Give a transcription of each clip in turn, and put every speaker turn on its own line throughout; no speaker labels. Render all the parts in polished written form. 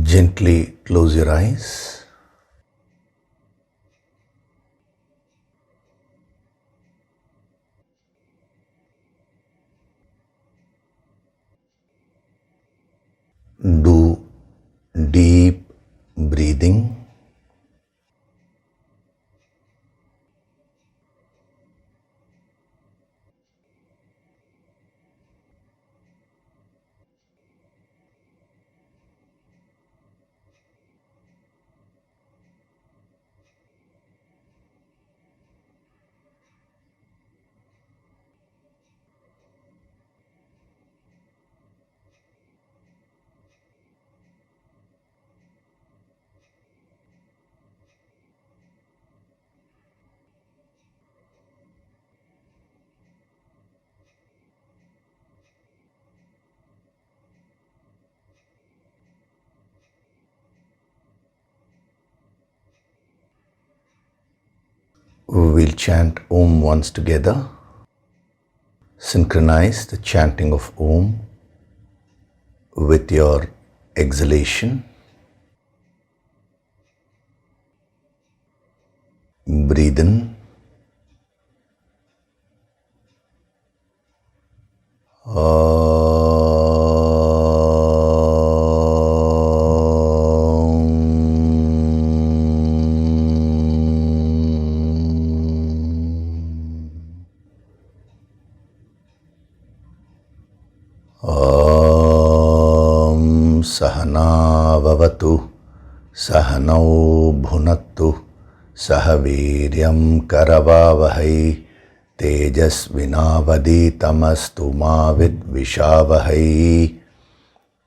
Gently close your eyes. Do deep breathing. We'll chant Om once together. Synchronize the chanting of Om with your exhalation. Breathe in. Sahana vavatu, sahanau bhunattu, sahaviryam karavavahai, tejasvinavaditamastu ma vidvishavahai.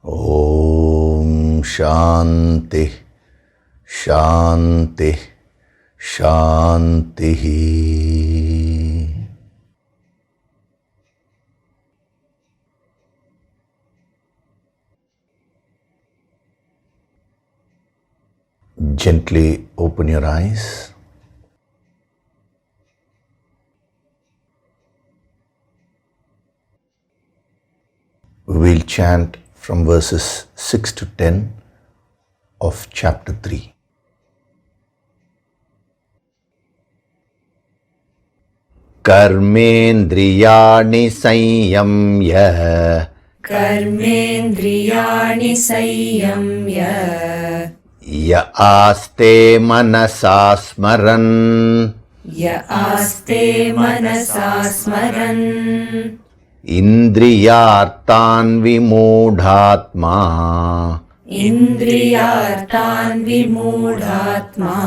Om Shanti, Shanti, Shanti. Gently open your eyes. We'll chant from verses 6 to 10 of chapter 3. Karmendriyani sanyamya,
Karmendriyani sanyamya,
ya aste manasa smaran,
ya aste manasa smaran,
indriyartan vimudhatma,
indriyartan vimudhatma,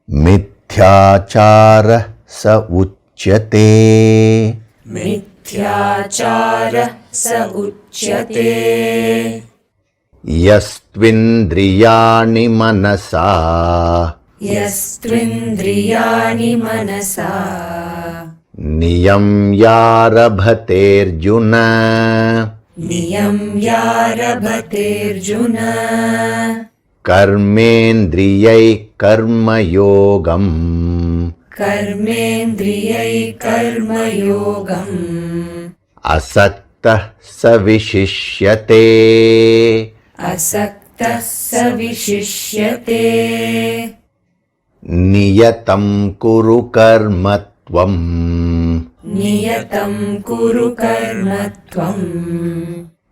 mithyachara sa uchyate,
mithyachara sa uchyate,
yastvindriyani manasa,
yastvindriyani manasa,
niyamyarabhate Arjuna,
niyamyarabhate Arjuna,
karmendriyai karmayogam,
Karmendriyai karma yogam,
asakta savishishyate,
asakta savishishyate,
niyatam kuru karmatvam,
niyatam kuru karmatvam,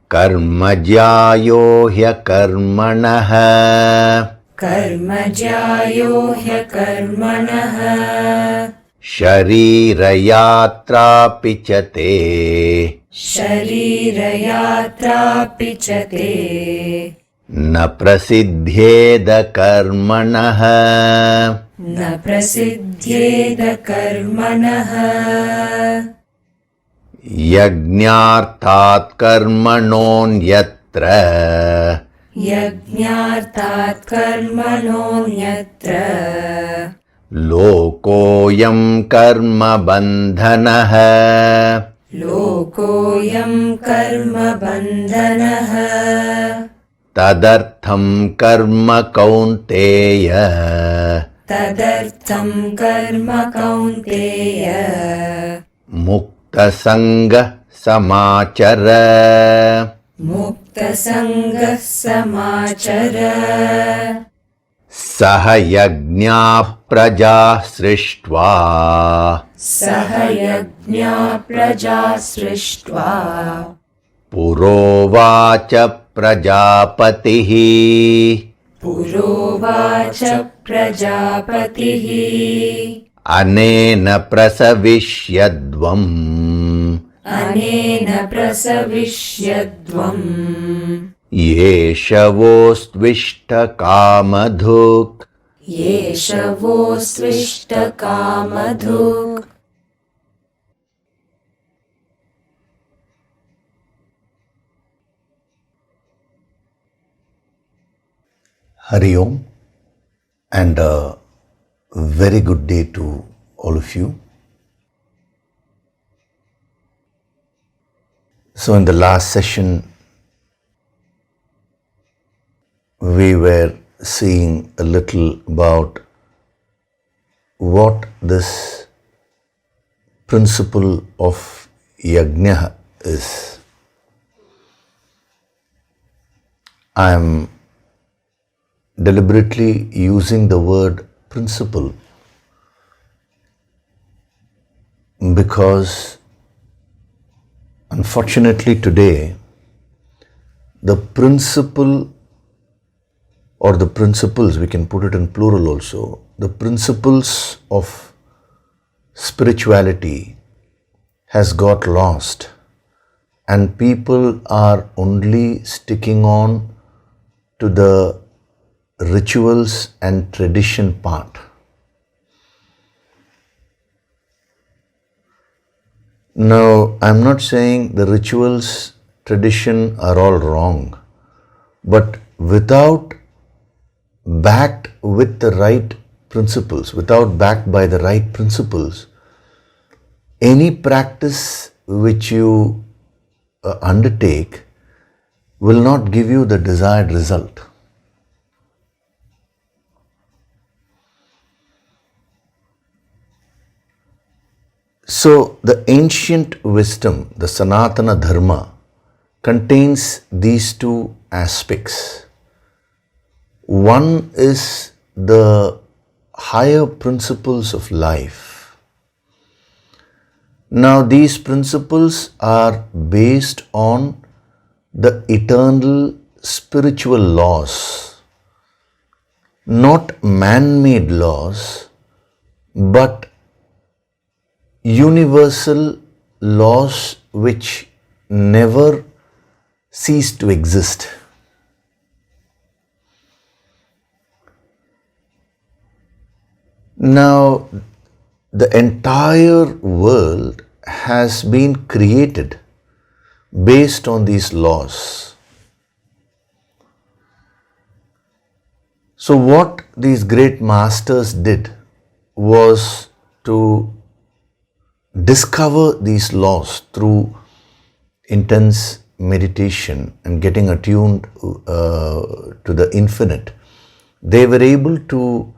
karmajyayo hyakarmanaha,
karmajayo hyakarmanaha,
sharirayatra pichate,
sharirayatra pichate,
na prasidhyeda karmanaha,
na prasidhyeda karmanaha,
yajñarthat karmanonyatra,
yajñartat karmanonyatra,
lokoyam karma bandhanaha,
lokoyam karma bandhanaha,
tadartham karma kaunteya,
tadartham karma kaunteya,
mukta sangha samachara,
मुक्तसङ्गः समाचर
सह यज्ञाः प्रजाः सृष्ट्वा
सह यज्ञा प्रजा सृष्ट्वा
पुरोवाच प्रजापतिः
पुरोवाच प्रजापतिः
अनेन प्रसविष्यद्वम्
अनेन प्रसविष्यद्वम्
येषवोऽस्त्विष्टकामधुक्
येषवोऽस्त्विष्टकामधुक्
Hari Om, and a very good day to all of you. So in the last session, we were seeing a little about what this principle of yagya is. I am deliberately using the word principle because unfortunately today the principle or the principles, we can put it in plural also, the principles of spirituality has got lost and people are only sticking on to the rituals and tradition part. Now, I'm not saying the rituals, tradition are all wrong, but without backed with the right principles, without backed by the right principles, any practice which you undertake will not give you the desired result. So, the ancient wisdom, the Sanatana Dharma, contains these two aspects. One is the higher principles of life. Now, these principles are based on the eternal spiritual laws, not man-made laws, but universal laws which never cease to exist. Now, the entire world has been created based on these laws. So, what these great masters did was to discover these laws through intense meditation and getting attuned to the infinite. They were able to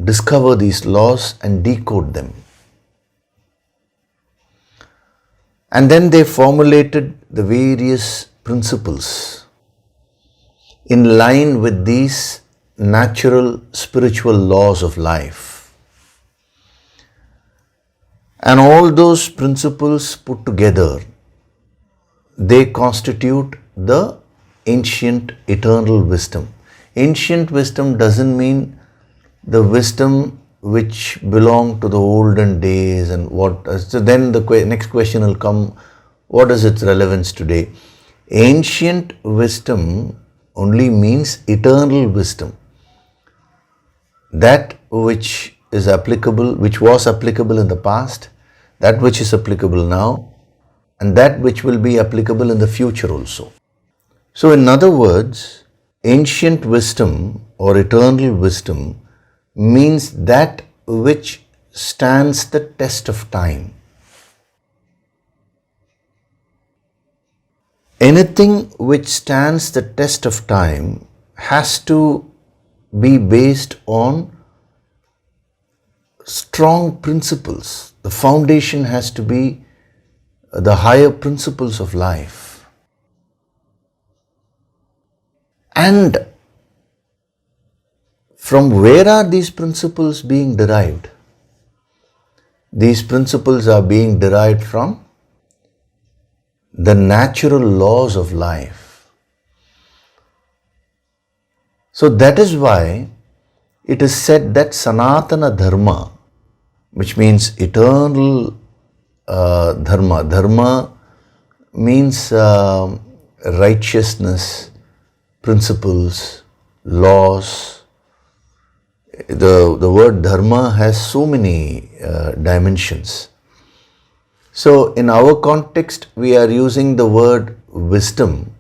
discover these laws and decode them. And then they formulated the various principles in line with these natural spiritual laws of life. And all those principles put together, they constitute the ancient eternal wisdom. Ancient wisdom doesn't mean the wisdom which belonged to the olden days and what. So then the next question will come, what is its relevance today? Ancient wisdom only means eternal wisdom. That which is applicable, which was applicable in the past, that which is applicable now, and that which will be applicable in the future also. So in other words, ancient wisdom or eternal wisdom means that which stands the test of time. Anything which stands the test of time has to be based on strong principles. The foundation has to be the higher principles of life. And from where are these principles being derived? These principles are being derived from the natural laws of life. So that is why it is said that Sanatana Dharma, which means eternal Dharma. Dharma means righteousness, principles, laws. The word Dharma has so many dimensions. So in our context, we are using the word wisdom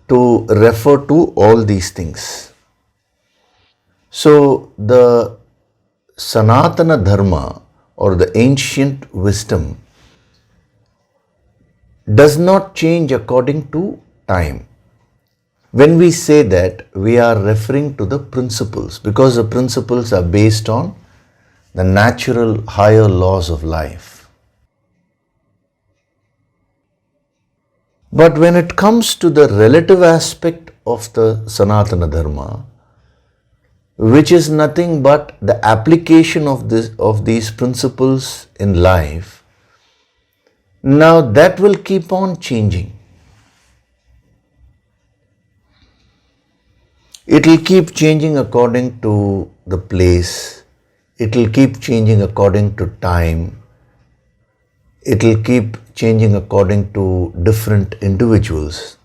to refer to all these things. So the Sanatana Dharma or the ancient wisdom does not change according to time. When we say that, we are referring to the principles, because the principles are based on the natural higher laws of life. But when it comes to the relative aspect of the Sanatana Dharma, which is nothing but the application of these principles in life, now that will keep on changing. It will keep changing according to the place. It will keep changing according to time. It will keep changing according to different individuals.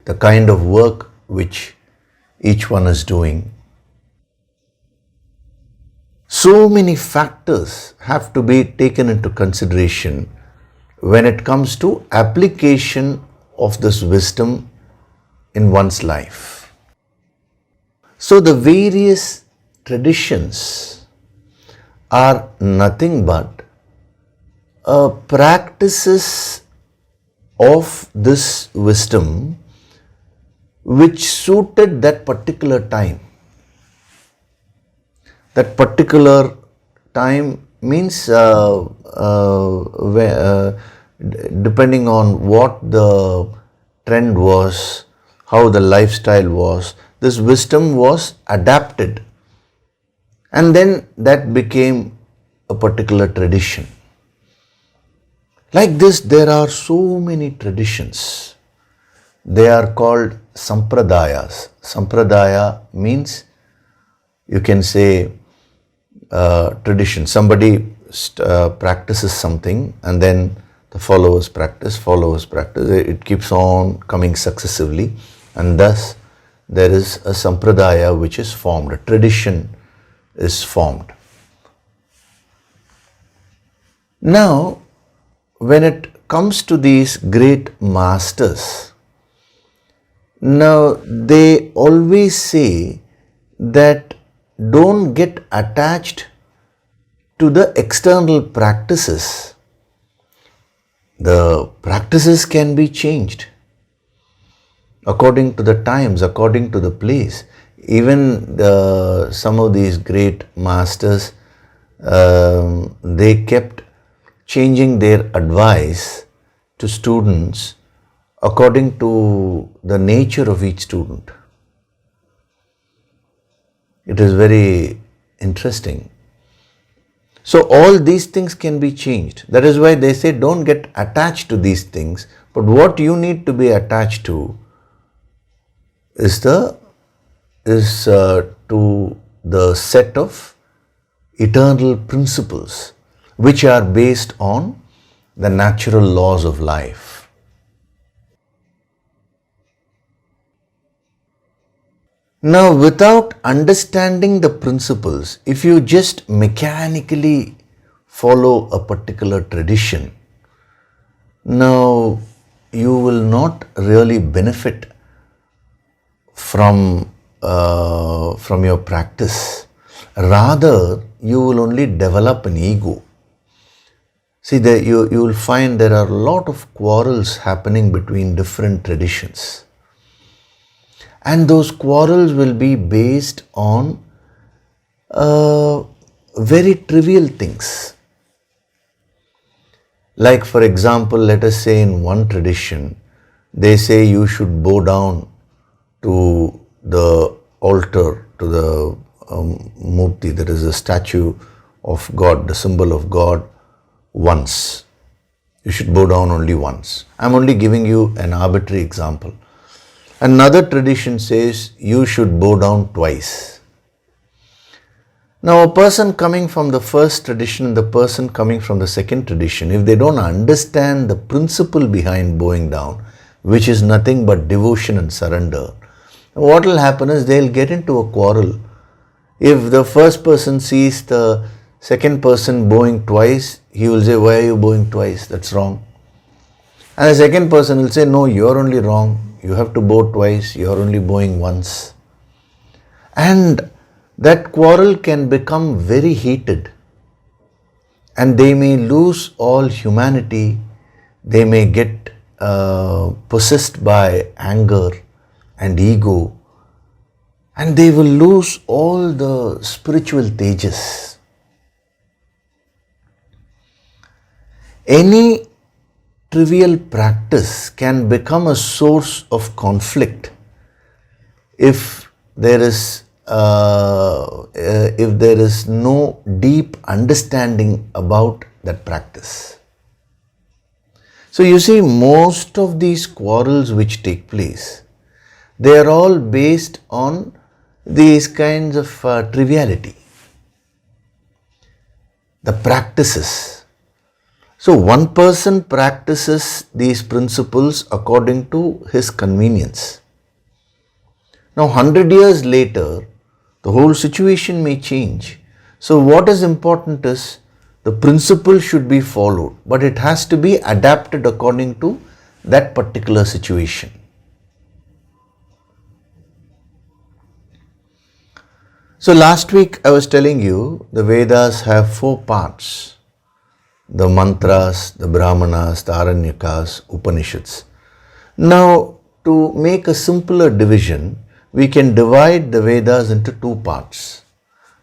The kind of work which each one is doing. So many factors have to be taken into consideration when it comes to application of this wisdom in one's life. So the various traditions are nothing but practices of this wisdom which suited that particular time. That particular time means depending on what the trend was, how the lifestyle was, this wisdom was adapted. And then that became a particular tradition. Like this, there are so many traditions. They are called sampradayas. Sampradaya means, you can say, tradition. Somebody practices something and then the followers practice. It keeps on coming successively, and thus there is a sampradaya which is formed, a tradition is formed. Now, when it comes to these great masters, now they always say that don't get attached to the external practices. The practices can be changed according to the times, according to the place. Even some of these great masters, they kept changing their advice to students according to the nature of each student. It is very interesting. So all these things can be changed. That is why they say don't get attached to these things, but what you need to be attached to is to the set of eternal principles which are based on the natural laws of life. Now, without understanding the principles, if you just mechanically follow a particular tradition, now you will not really benefit from your practice. Rather, you will only develop an ego. See, you will find there are a lot of quarrels happening between different traditions. And those quarrels will be based on very trivial things. Like for example, let us say in one tradition, they say you should bow down to the altar, to the murti, that is a statue of God, the symbol of God, once. You should bow down only once. I'm only giving you an arbitrary example. Another tradition says you should bow down twice. Now, a person coming from the first tradition and the person coming from the second tradition, if they don't understand the principle behind bowing down, which is nothing but devotion and surrender, what will happen is they'll get into a quarrel. If the first person sees the second person bowing twice, he will say, why are you bowing twice? That's wrong. And the second person will say, no, you're only wrong. You have to bow twice. You're only bowing once. And that quarrel can become very heated. And they may lose all humanity. They may get possessed by anger and ego. And they will lose all the spiritual tejas. Any trivial practice can become a source of conflict if there is no deep understanding about that practice. So you see, most of these quarrels which take place, they are all based on these kinds of triviality, the practices. So one person practices these principles according to his convenience. Now 100 years later, the whole situation may change. So what is important is the principle should be followed, but it has to be adapted according to that particular situation. So last week I was telling you the Vedas have 4 parts. The mantras, the brahmanas, the aranyakas, Upanishads. Now, to make a simpler division, we can divide the Vedas into 2 parts.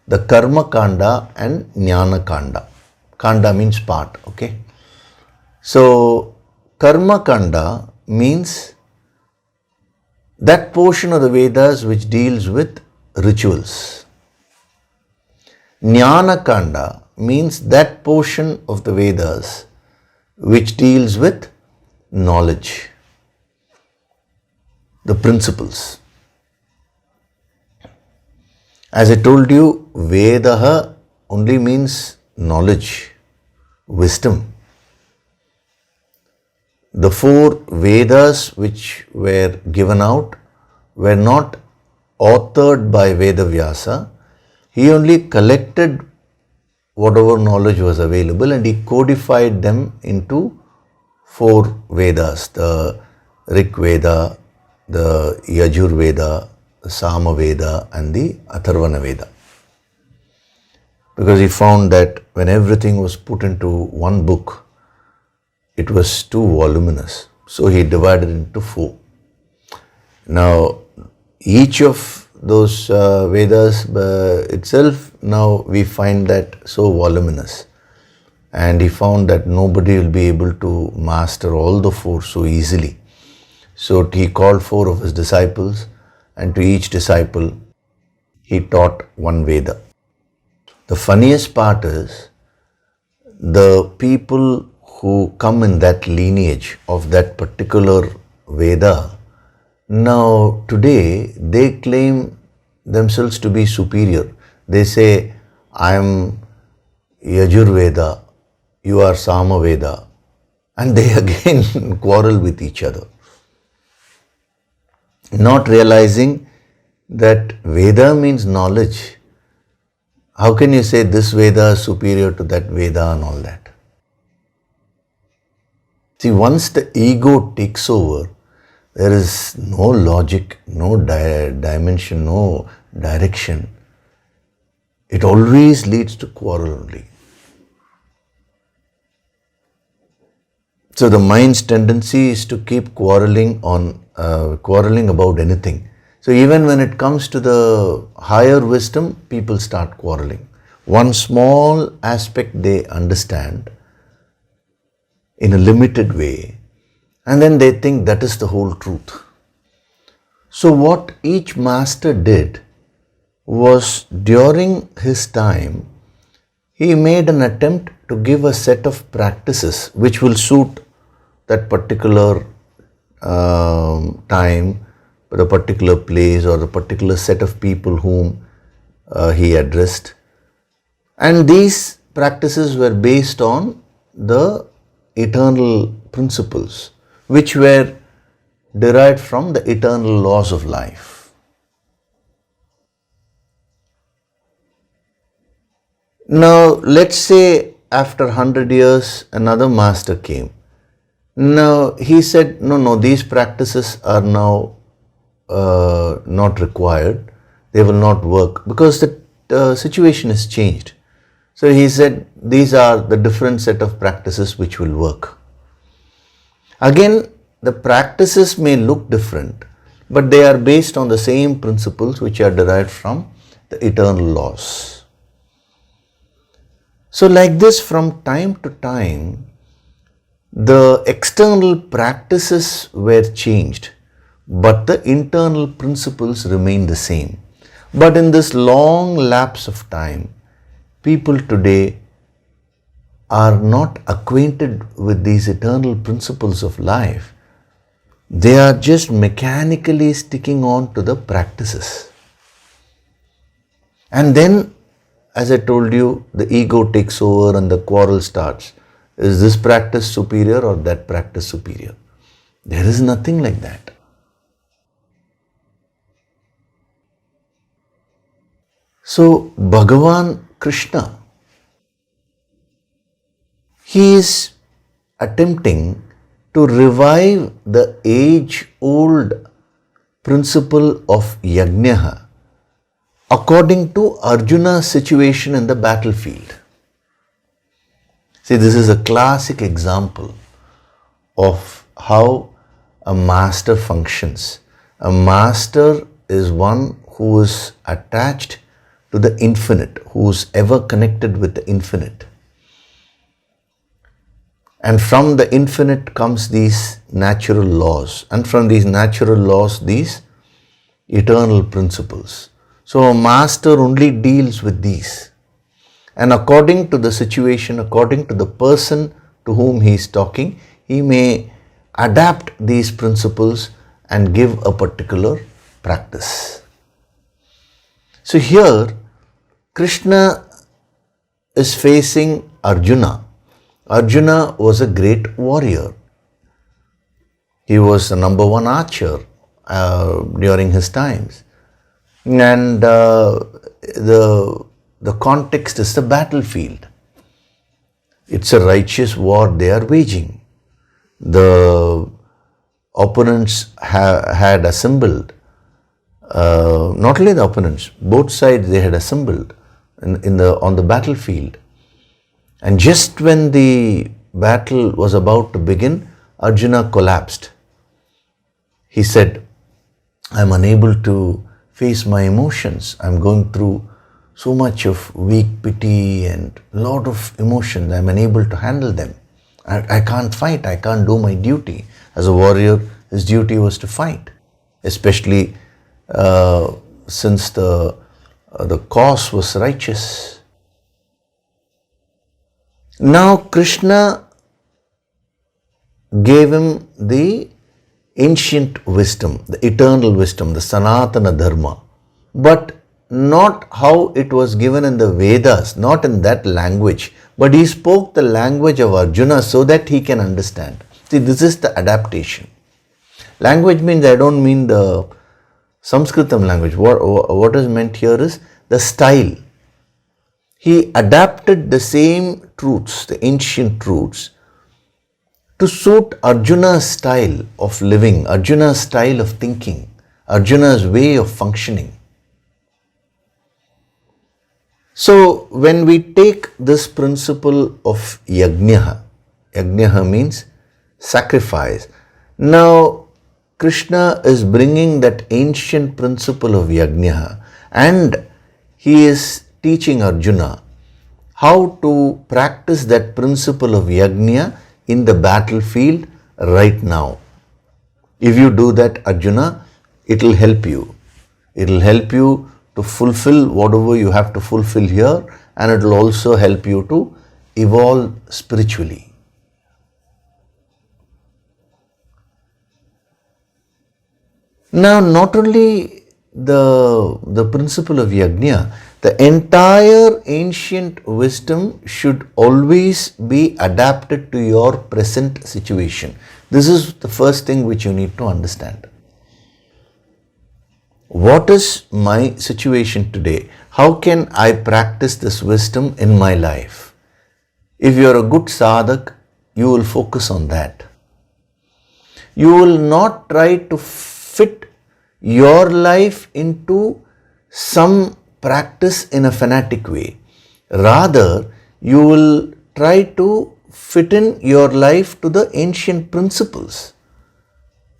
The karma kanda and jnana kanda. Kanda means part, okay? So, karma kanda means that portion of the Vedas which deals with rituals. Jnana kanda means that portion of the Vedas which deals with knowledge, the principles. As I told you, Vedaha only means knowledge, wisdom. The 4 Vedas which were given out were not authored by Vedavyasa. He only collected whatever knowledge was available and he codified them into 4 Vedas, the Rig Veda, the Yajur Veda, the Sama Veda and the Atharvana Veda. Because he found that when everything was put into one book, it was too voluminous. So he divided it into 4. Now, each of those Vedas itself, now we find that so voluminous. And he found that nobody will be able to master all the 4 so easily. So he called 4 of his disciples, and to each disciple he taught 1 Veda. The funniest part is, the people who come in that lineage of that particular Veda, now today they claim themselves to be superior. They say, I am Yajur Veda, you are Sama Veda, and they again quarrel with each other. Not realizing that Veda means knowledge. How can you say this Veda is superior to that Veda and all that? See, once the ego takes over, there is no logic, no dimension, no direction. It always leads to quarrel only. So the mind's tendency is to keep quarreling about anything. So even when it comes to the higher wisdom, people start quarreling. One small aspect they understand, in a limited way, and then they think that is the whole truth. So what each master did was, during his time, he made an attempt to give a set of practices which will suit that particular time, the particular place, or the particular set of people whom he addressed. And these practices were based on the eternal principles which were derived from the eternal laws of life. Now, let's say after 100 years another master came. Now, he said, no, these practices are now not required. They will not work because the situation has changed. So he said, these are the different set of practices which will work. Again, the practices may look different, but they are based on the same principles which are derived from the eternal laws. So like this, from time to time, the external practices were changed, but the internal principles remain the same. But in this long lapse of time, people today are not acquainted with these eternal principles of life. They are just mechanically sticking on to the practices. And then, as I told you, the ego takes over and the quarrel starts. Is this practice superior or that practice superior? There is nothing like that. So, Bhagavan Krishna, he is attempting to revive the age-old principle of yagya according to Arjuna's situation in the battlefield. See, this is a classic example of how a master functions. A master is one who is attached to the infinite, who is ever connected with the infinite. And from the infinite comes these natural laws, and from these natural laws, these eternal principles. So a master only deals with these. And according to the situation, according to the person to whom he is talking, he may adapt these principles and give a particular practice. So here, Krishna is facing Arjuna. Arjuna was a great warrior. He was the number one archer during his times. And the context is the battlefield. It's a righteous war they are waging. The opponents had assembled, not only the opponents, both sides they had assembled on the battlefield. And just when the battle was about to begin, Arjuna collapsed. He said, I'm unable to face my emotions. I'm going through so much of weak pity and a lot of emotions. I'm unable to handle them. I can't fight. I can't do my duty. As a warrior, his duty was to fight, especially since the cause was righteous. Now Krishna gave him the ancient wisdom, the eternal wisdom, the Sanatana Dharma, but not how it was given in the Vedas, not in that language, but he spoke the language of Arjuna so that he can understand. See, this is the adaptation. Language means, I don't mean the Sanskritam language. What is meant here is the style. He adapted the same truths, the ancient truths, to suit Arjuna's style of living, Arjuna's style of thinking, Arjuna's way of functioning. So when we take this principle of yagya means sacrifice. Now Krishna is bringing that ancient principle of yagya, and he is teaching Arjuna how to practice that principle of yagya in the battlefield right now. If you do that, Arjuna, it will help you. It will help you to fulfill whatever you have to fulfill here, and it will also help you to evolve spiritually. Now, not only the principle of yagya, the entire ancient wisdom should always be adapted to your present situation. This is the first thing which you need to understand. What is my situation today? How can I practice this wisdom in my life? If you are a good sadhak, you will focus on that. You will not try to fit your life into some practice in a fanatic way. Rather, you will try to fit in your life to the ancient principles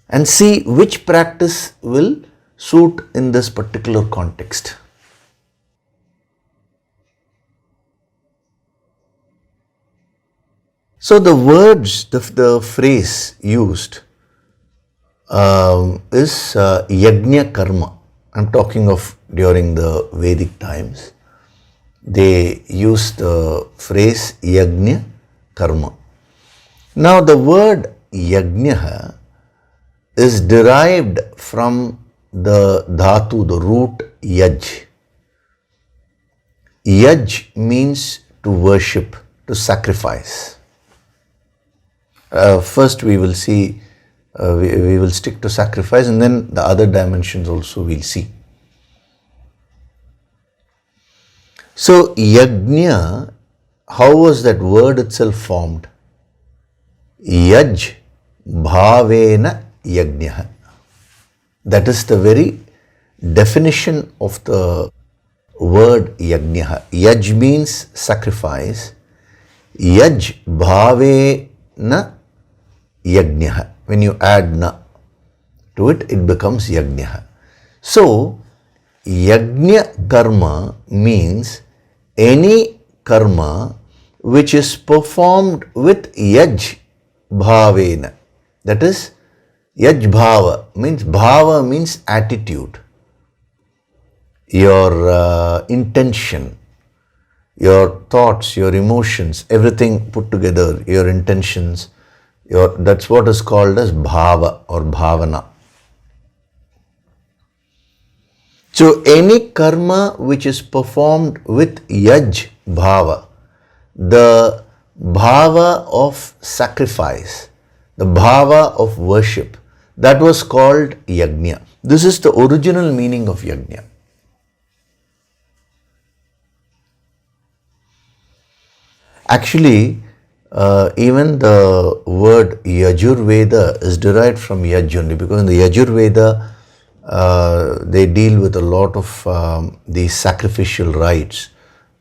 and see which practice will suit in this particular context. So the words, the phrase used is yagya karma. I'm talking of during the Vedic times. They use the phrase yagya karma. Now the word yagya is derived from the dhatu, the root yaj. Yaj means to worship, to sacrifice. First we will see, we will stick to sacrifice, and then the other dimensions also we'll see. So yagya, how was that word itself formed? Yaj bhavena yagya. That is the very definition of the word yagya. Yaj means sacrifice. Yaj bhavena yagya. When you add na to it, it becomes yagya. So, yagya karma means any karma which is performed with yaj bhavena. That is, yaj bhava means attitude, your intention, your thoughts, your emotions, everything put together, your intentions, that's what is called as bhava or bhavana. So any karma which is performed with yaj bhava, the bhava of sacrifice, the bhava of worship, that was called yagya. This is the original meaning of yagya. Actually, even the word Yajurveda is derived from Yaj only, because in the Yajurveda they deal with a lot of these sacrificial rites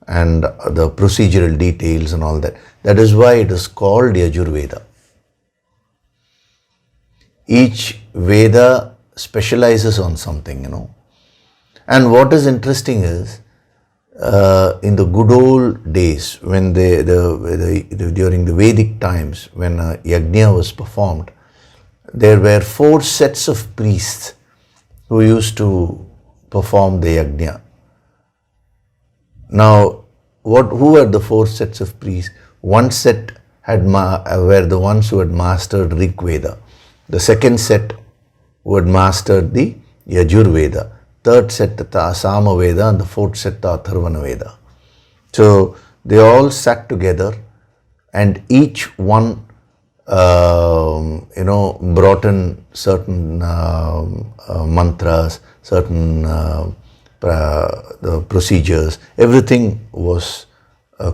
and the procedural details and all that. That is why it is called Yajurveda. Each Veda specializes on something, And what is interesting is, in the good old days, when during the Vedic times, when yagya was performed, there were 4 sets of priests who used to perform the yagya. Now, who were the 4 sets of priests? One set were the ones who had mastered Rig Veda. The second set who had mastered the Yajurveda. Third set the Sama Veda, and the fourth set the Atharvana Veda. So they all sat together, and each one brought in certain mantras, certain the procedures. Everything was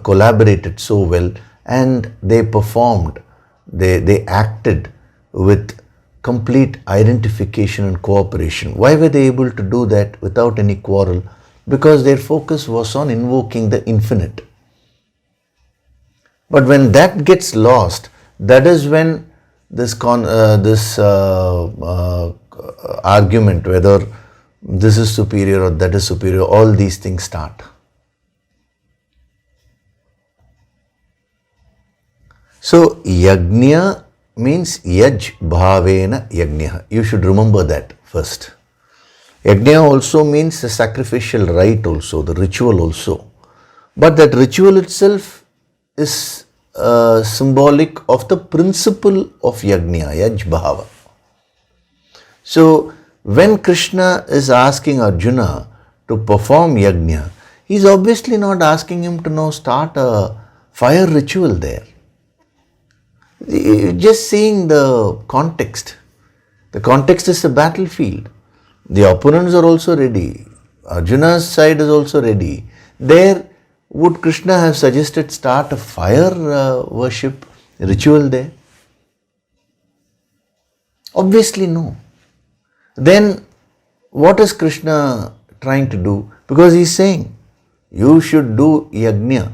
collaborated so well, and they performed, they acted with complete identification and cooperation. Why were they able to do that without any quarrel? Because their focus was on invoking the infinite. But when that gets lost, that is when this argument, whether this is superior or that is superior, all these things start. So yagnya means yaj bhavena yagnya. You should remember that first. Yagnya also means the sacrificial rite also, the ritual also. But that ritual itself is symbolic of the principle of yagnya, yaj bhava. So when Krishna is asking Arjuna to perform yagnya, he is obviously not asking him to now start a fire ritual there. Just seeing the context. The context is the battlefield. The opponents are also ready. Arjuna's side is also ready. There, would Krishna have suggested start a fire worship ritual there? Obviously no. Then what is Krishna trying to do? Because he is saying, you should do yagnya.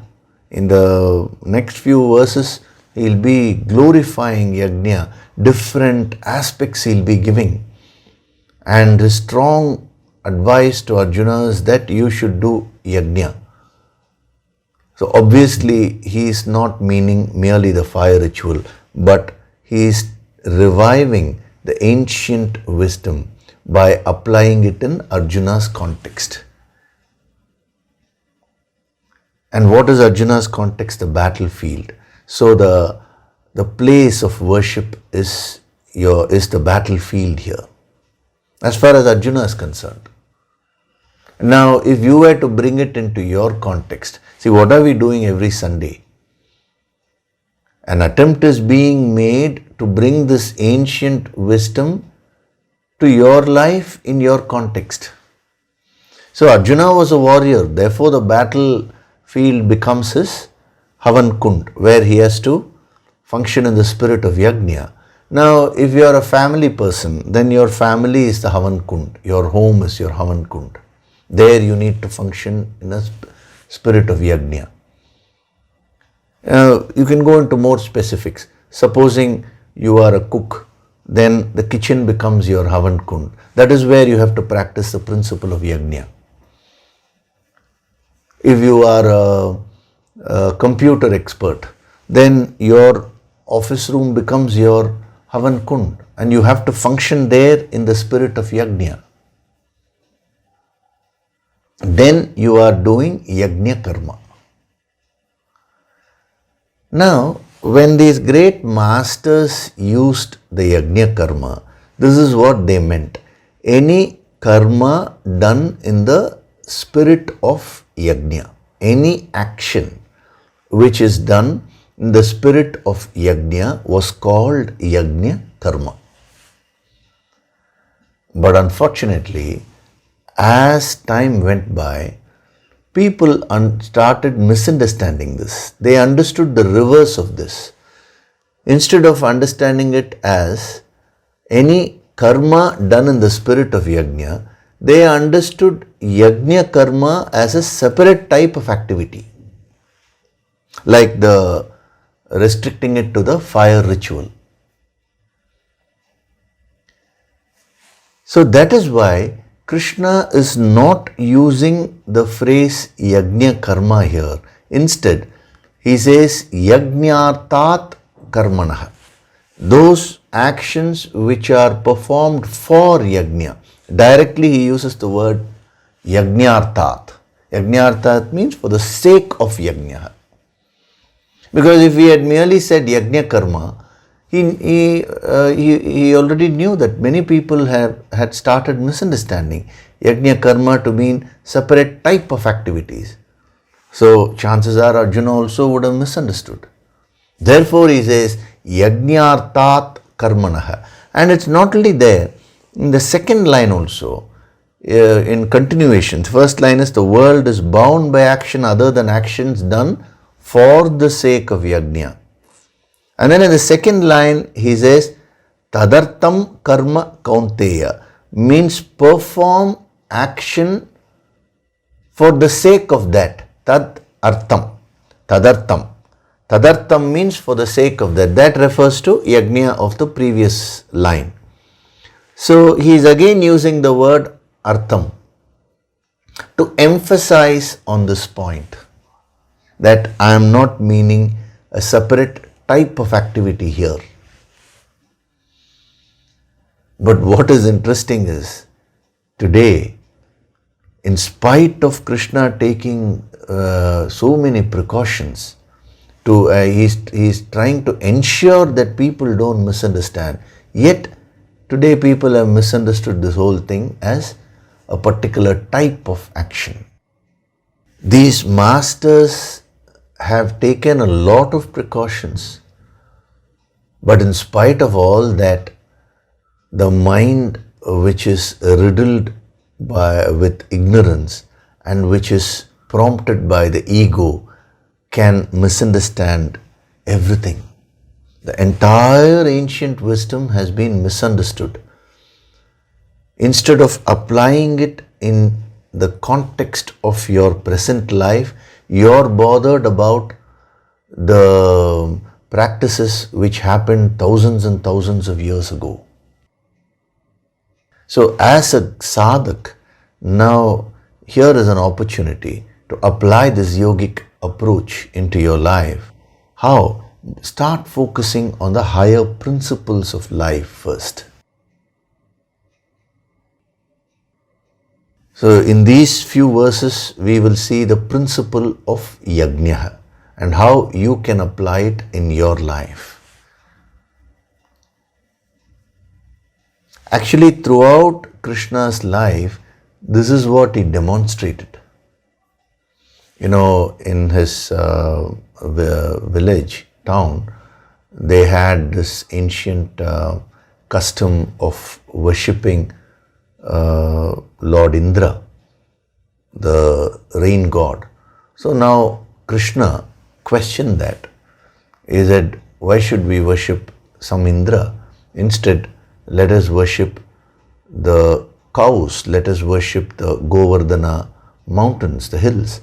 In the next few verses, he will be glorifying yagnya. Different aspects he will be giving. And his strong advice to Arjuna is that you should do yagnya. So obviously he is not meaning merely the fire ritual, but he is reviving the ancient wisdom by applying it in Arjuna's context. And what is Arjuna's context? The battlefield. So the place of worship is the battlefield here, as far as Arjuna is concerned. Now, if you were to bring it into your context, see, what are we doing every Sunday? An attempt is being made to bring this ancient wisdom to your life in your context. So Arjuna was a warrior, therefore the battlefield becomes his Havan Kund, where he has to function in the spirit of yagnya. Now, if you are a family person, then your family is the Havan Kund, your home is your Havan Kund. There you need to function in a spirit of yagnya. You can go into more specifics. Supposing you are a cook, then the kitchen becomes your Havan Kund. That is where you have to practice the principle of yagnya. If you are a computer expert, then your office room becomes your Havan Kund, and you have to function there in the spirit of yagnya. Then you are doing yagnya karma. Now, when these great masters used the yagnya karma, this is what they meant. Any karma done in the spirit of yagnya, any action which is done in the spirit of yagnya was called yagnya karma. But unfortunately, as time went by, people started misunderstanding this. They understood the reverse of this. Instead of understanding it as any karma done in the spirit of yagnya, they understood yagnya karma as a separate type of activity, like the restricting it to the fire ritual. So that is why Krishna is not using the phrase yagnya karma here. Instead, he says yajnartat karmanah. Those actions which are performed for yagnya. Directly he uses the word yajnartat. Yajnartat means for the sake of yagnya. Because if he had merely said yagnya karma, he already knew that many people had started misunderstanding yagnya karma to mean separate type of activities. So chances are Arjuna also would have misunderstood. Therefore he says yajnartat karmanah. And it's not only there, in the second line also, in continuation, the first line is the world is bound by action other than actions done for the sake of yagnya. And then in the second line, he says, tadartam karma kaunteya, means perform action for the sake of that. Tad artam, tadartam. Tadartam means for the sake of that. That refers to yagnya of the previous line. So he is again using the word artam to emphasize on this point, that I am not meaning a separate type of activity here. But what is interesting is, today, in spite of Krishna taking so many precautions, he's trying to ensure that people don't misunderstand. Yet, today people have misunderstood this whole thing as a particular type of action. These masters have taken a lot of precautions, but in spite of all that, the mind which is riddled with ignorance and which is prompted by the ego can misunderstand everything. The entire ancient wisdom has been misunderstood. Instead of applying it in the context of your present life, you're bothered about the practices which happened thousands and thousands of years ago. So as a sadhak, now here is an opportunity to apply this yogic approach into your life. How? Start focusing on the higher principles of life first. So in these few verses, we will see the principle of yagya and how you can apply it in your life. Actually, throughout Krishna's life, this is what he demonstrated. In his village, town, they had this ancient custom of worshipping Lord Indra, the rain god. So now Krishna questioned that. He said, why should we worship some Indra? Instead, let us worship the cows, let us worship the Govardhana mountains, the hills,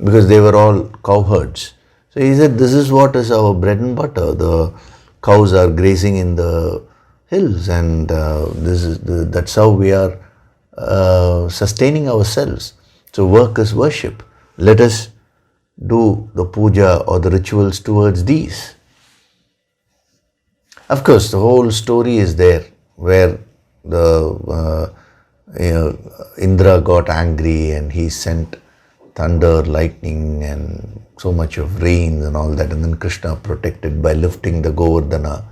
because they were all cowherds. So he said, this is what is our bread and butter. The cows are grazing in the hills, and that's how we are sustaining ourselves. So work is worship. Let us do the puja or the rituals towards these. Of course, the whole story is there where the Indra got angry and he sent thunder, lightning and so much of rain and all that, and then Krishna protected by lifting the Govardhana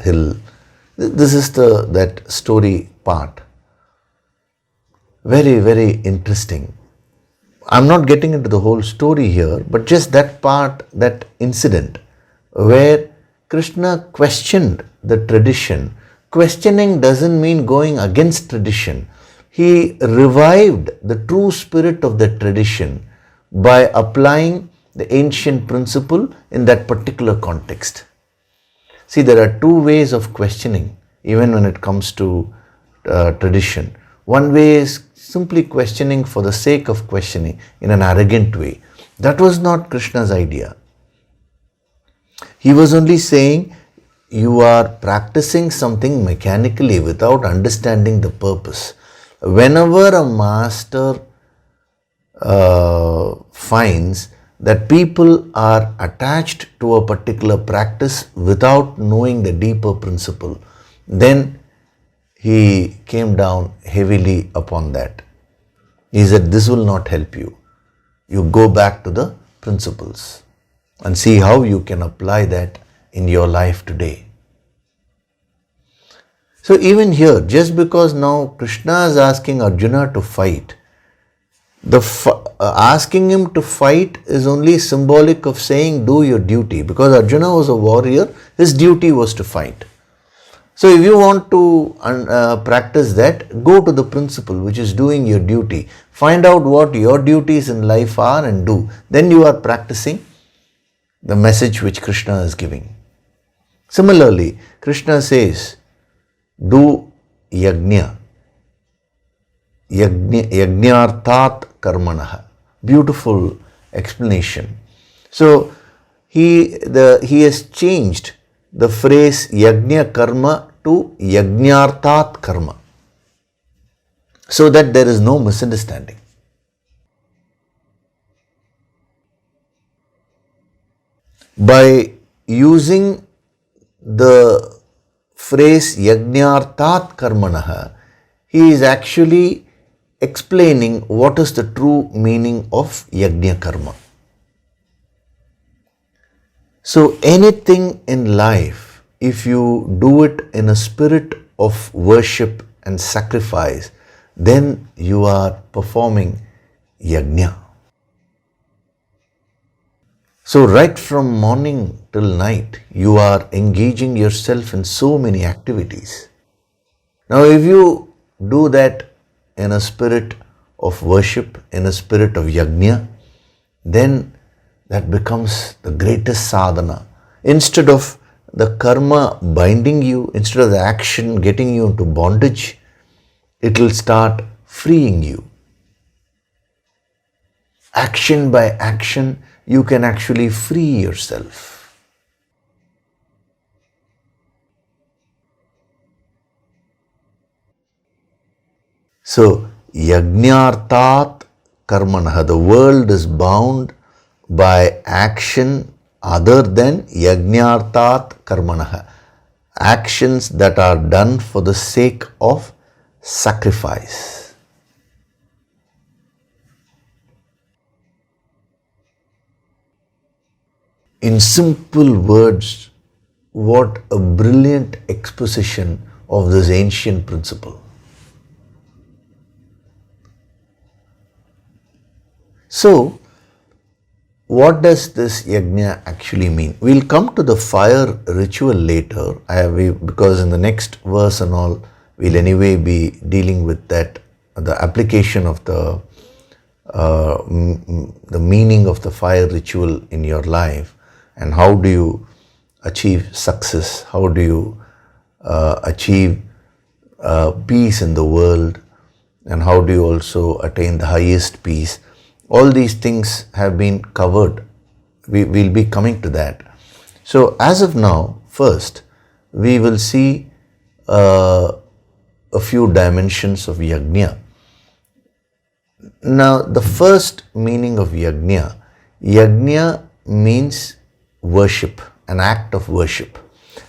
hill. This is that story part. Very, very interesting. I'm not getting into the whole story here, but just that part, that incident where Krishna questioned the tradition. Questioning doesn't mean going against tradition. He revived the true spirit of the tradition by applying the ancient principle in that particular context. See, there are two ways of questioning, even when it comes to tradition. One way is simply questioning for the sake of questioning in an arrogant way. That was not Krishna's idea. He was only saying, you are practicing something mechanically without understanding the purpose. Whenever a master finds that people are attached to a particular practice without knowing the deeper principle, then he came down heavily upon that. He said, this will not help you. You go back to the principles and see how you can apply that in your life today. So even here, just because now Krishna is asking Arjuna to fight, asking him to fight is only symbolic of saying do your duty, because Arjuna was a warrior, his duty was to fight. So if you want to practice that, go to the principle which is doing your duty. Find out what your duties in life are and do. Then you are practicing the message which Krishna is giving. Similarly, Krishna says, do yagya. Yagnartat karmanaha. Beautiful explanation. So he has changed the phrase yagya karma to yagnartat karma, so that there is no misunderstanding. By using the phrase yajnartat karmanaha, he is actually explaining what is the true meaning of yajna karma. So anything in life, if you do it in a spirit of worship and sacrifice, then you are performing yajna. So right from morning till night, you are engaging yourself in so many activities. Now if you do that in a spirit of worship, in a spirit of yajna, then that becomes the greatest sadhana. Instead of the karma binding you, instead of the action getting you into bondage, it will start freeing you. Action by action, you can actually free yourself. So, yajnartat karmanaha, the world is bound by action other than yajnartat karmanaha, actions that are done for the sake of sacrifice. In simple words, what a brilliant exposition of this ancient principle. So, what does this yajna actually mean? We'll come to the fire ritual later, because in the next verse and all, we'll anyway be dealing with that, the application of the meaning of the fire ritual in your life, and how do you achieve success, how do you achieve peace in the world, and how do you also attain the highest peace. All these things have been covered. We'll be coming to that. So as of now, first we will see a few dimensions of yajna. Now the first meaning of yajna means worship, an act of worship.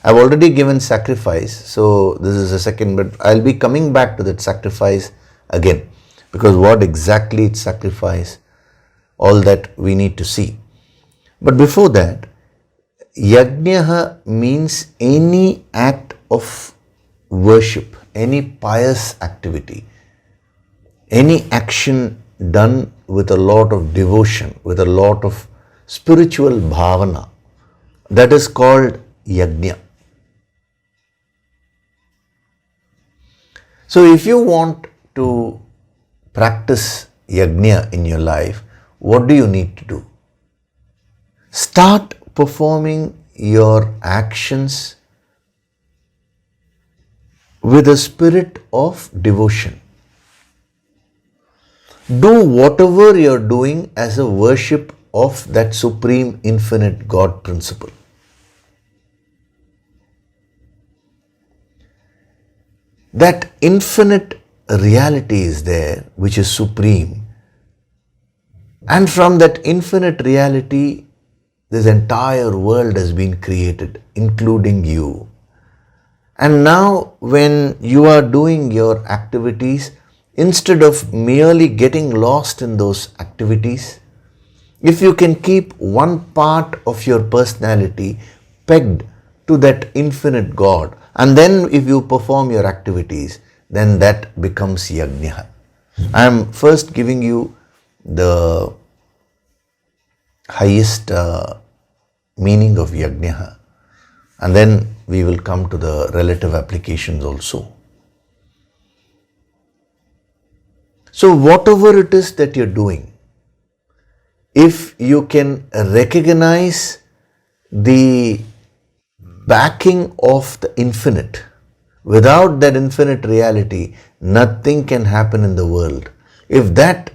I've already given sacrifice, so this is a second, but I'll be coming back to that sacrifice again, because what exactly it's sacrifice, all that we need to see. But before that, yajna means any act of worship, any pious activity, any action done with a lot of devotion, with a lot of spiritual bhavana, that is called yajna. So if you want to practice yajna in your life, what do you need to do? Start performing your actions with a spirit of devotion. Do whatever you're doing as a worship of that supreme infinite God principle. That infinite reality is there, which is supreme. And from that infinite reality, this entire world has been created, including you. And now when you are doing your activities, instead of merely getting lost in those activities, if you can keep one part of your personality pegged to that infinite God, and then if you perform your activities, then that becomes yajna. I am first giving you the highest meaning of yajna, and then we will come to the relative applications also. So whatever it is that you're doing, if you can recognize the backing of the infinite, without that infinite reality, nothing can happen in the world. If that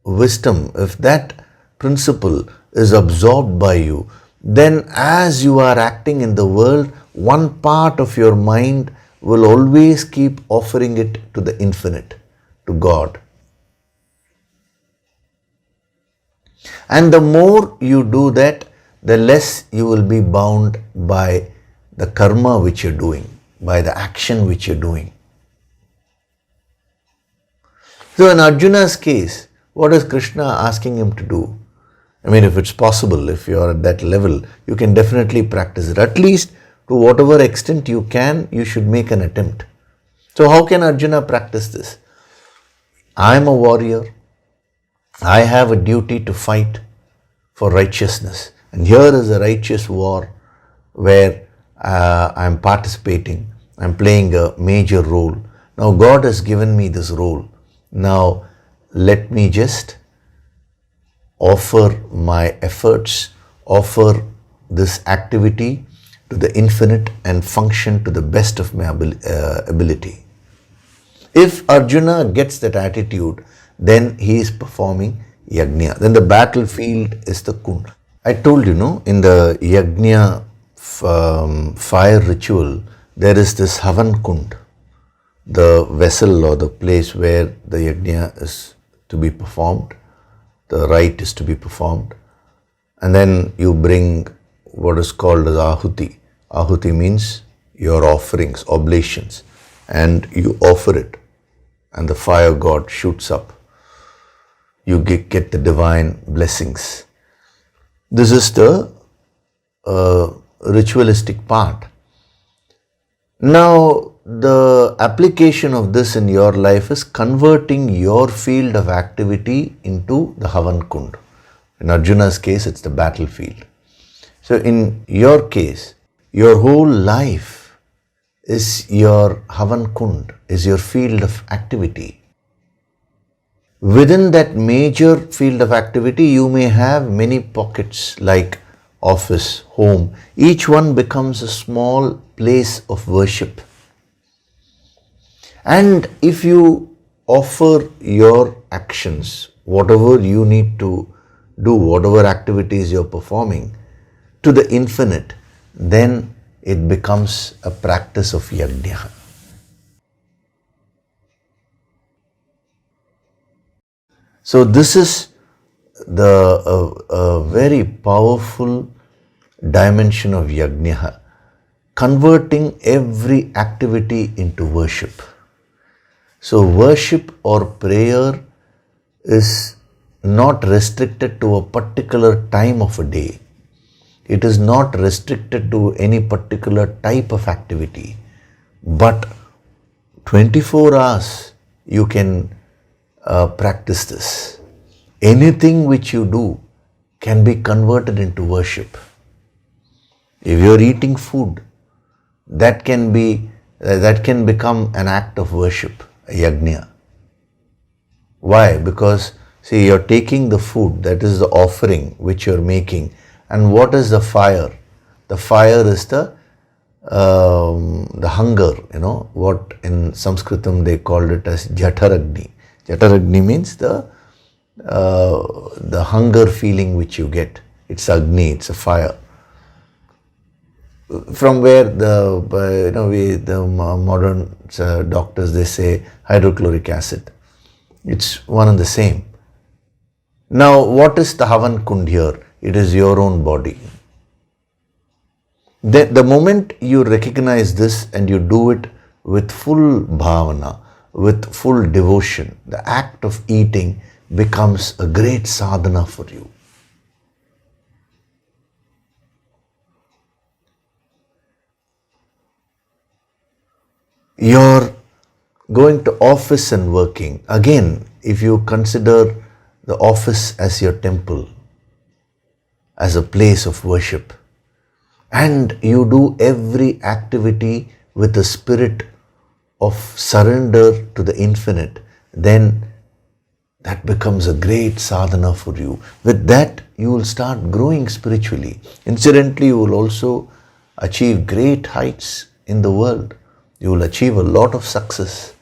wisdom, if that principle is absorbed by you, then as you are acting in the world, one part of your mind will always keep offering it to the infinite, to God. And the more you do that, the less you will be bound by the karma which you're doing, by the action which you're doing. So in Arjuna's case, what is Krishna asking him to do? I mean, if it's possible, if you're at that level, you can definitely practice it. At least to whatever extent you can, you should make an attempt. So how can Arjuna practice this? I am a warrior. I have a duty to fight for righteousness. And here is a righteous war where I am participating. I am playing a major role. Now God has given me this role. Now let me just offer my efforts, offer this activity to the infinite and function to the best of my ability. If Arjuna gets that attitude, then he is performing yagya. Then the battlefield is the kund. I told you, in the yagya fire ritual, there is this havan kund, the vessel or the place where the yagya is to be performed, the rite is to be performed. And then you bring what is called as ahuti. Ahuti means your offerings, oblations, and you offer it, and the fire god shoots up. You get the divine blessings. This is the ritualistic part. Now, the application of this in your life is converting your field of activity into the Havan Kund. In Arjuna's case, it's the battlefield. So in your case, your whole life is your Havan Kund, is your field of activity. Within that major field of activity, you may have many pockets like office, home. Each one becomes a small place of worship. And if you offer your actions, whatever you need to do, whatever activities you're performing, to the infinite, then it becomes a practice of yagya. So this is the very powerful dimension of yagya, converting every activity into worship. So worship or prayer is not restricted to a particular time of a day. It is not restricted to any particular type of activity. But 24 hours you can practice this. Anything which you do can be converted into worship. If you're eating food, that can become an act of worship, a yagya. Why? Because see, you're taking the food, that is the offering which you're making, and what is the fire? The fire is the hunger. What in Sanskritam they called it as jataragni. Jataragni means the hunger feeling which you get. It's agni, it's a fire. From where the modern doctors, they say hydrochloric acid. It's one and the same. Now, what is the Havan Kund here? It is your own body. The moment you recognize this and you do it with full bhavana, with full devotion, the act of eating becomes a great sadhana for you. You're going to office and working. Again, if you consider the office as your temple, as a place of worship, and you do every activity with a spirit of surrender to the infinite, then that becomes a great sadhana for you. With that, you will start growing spiritually. Incidentally, you will also achieve great heights in the world. You will achieve a lot of success,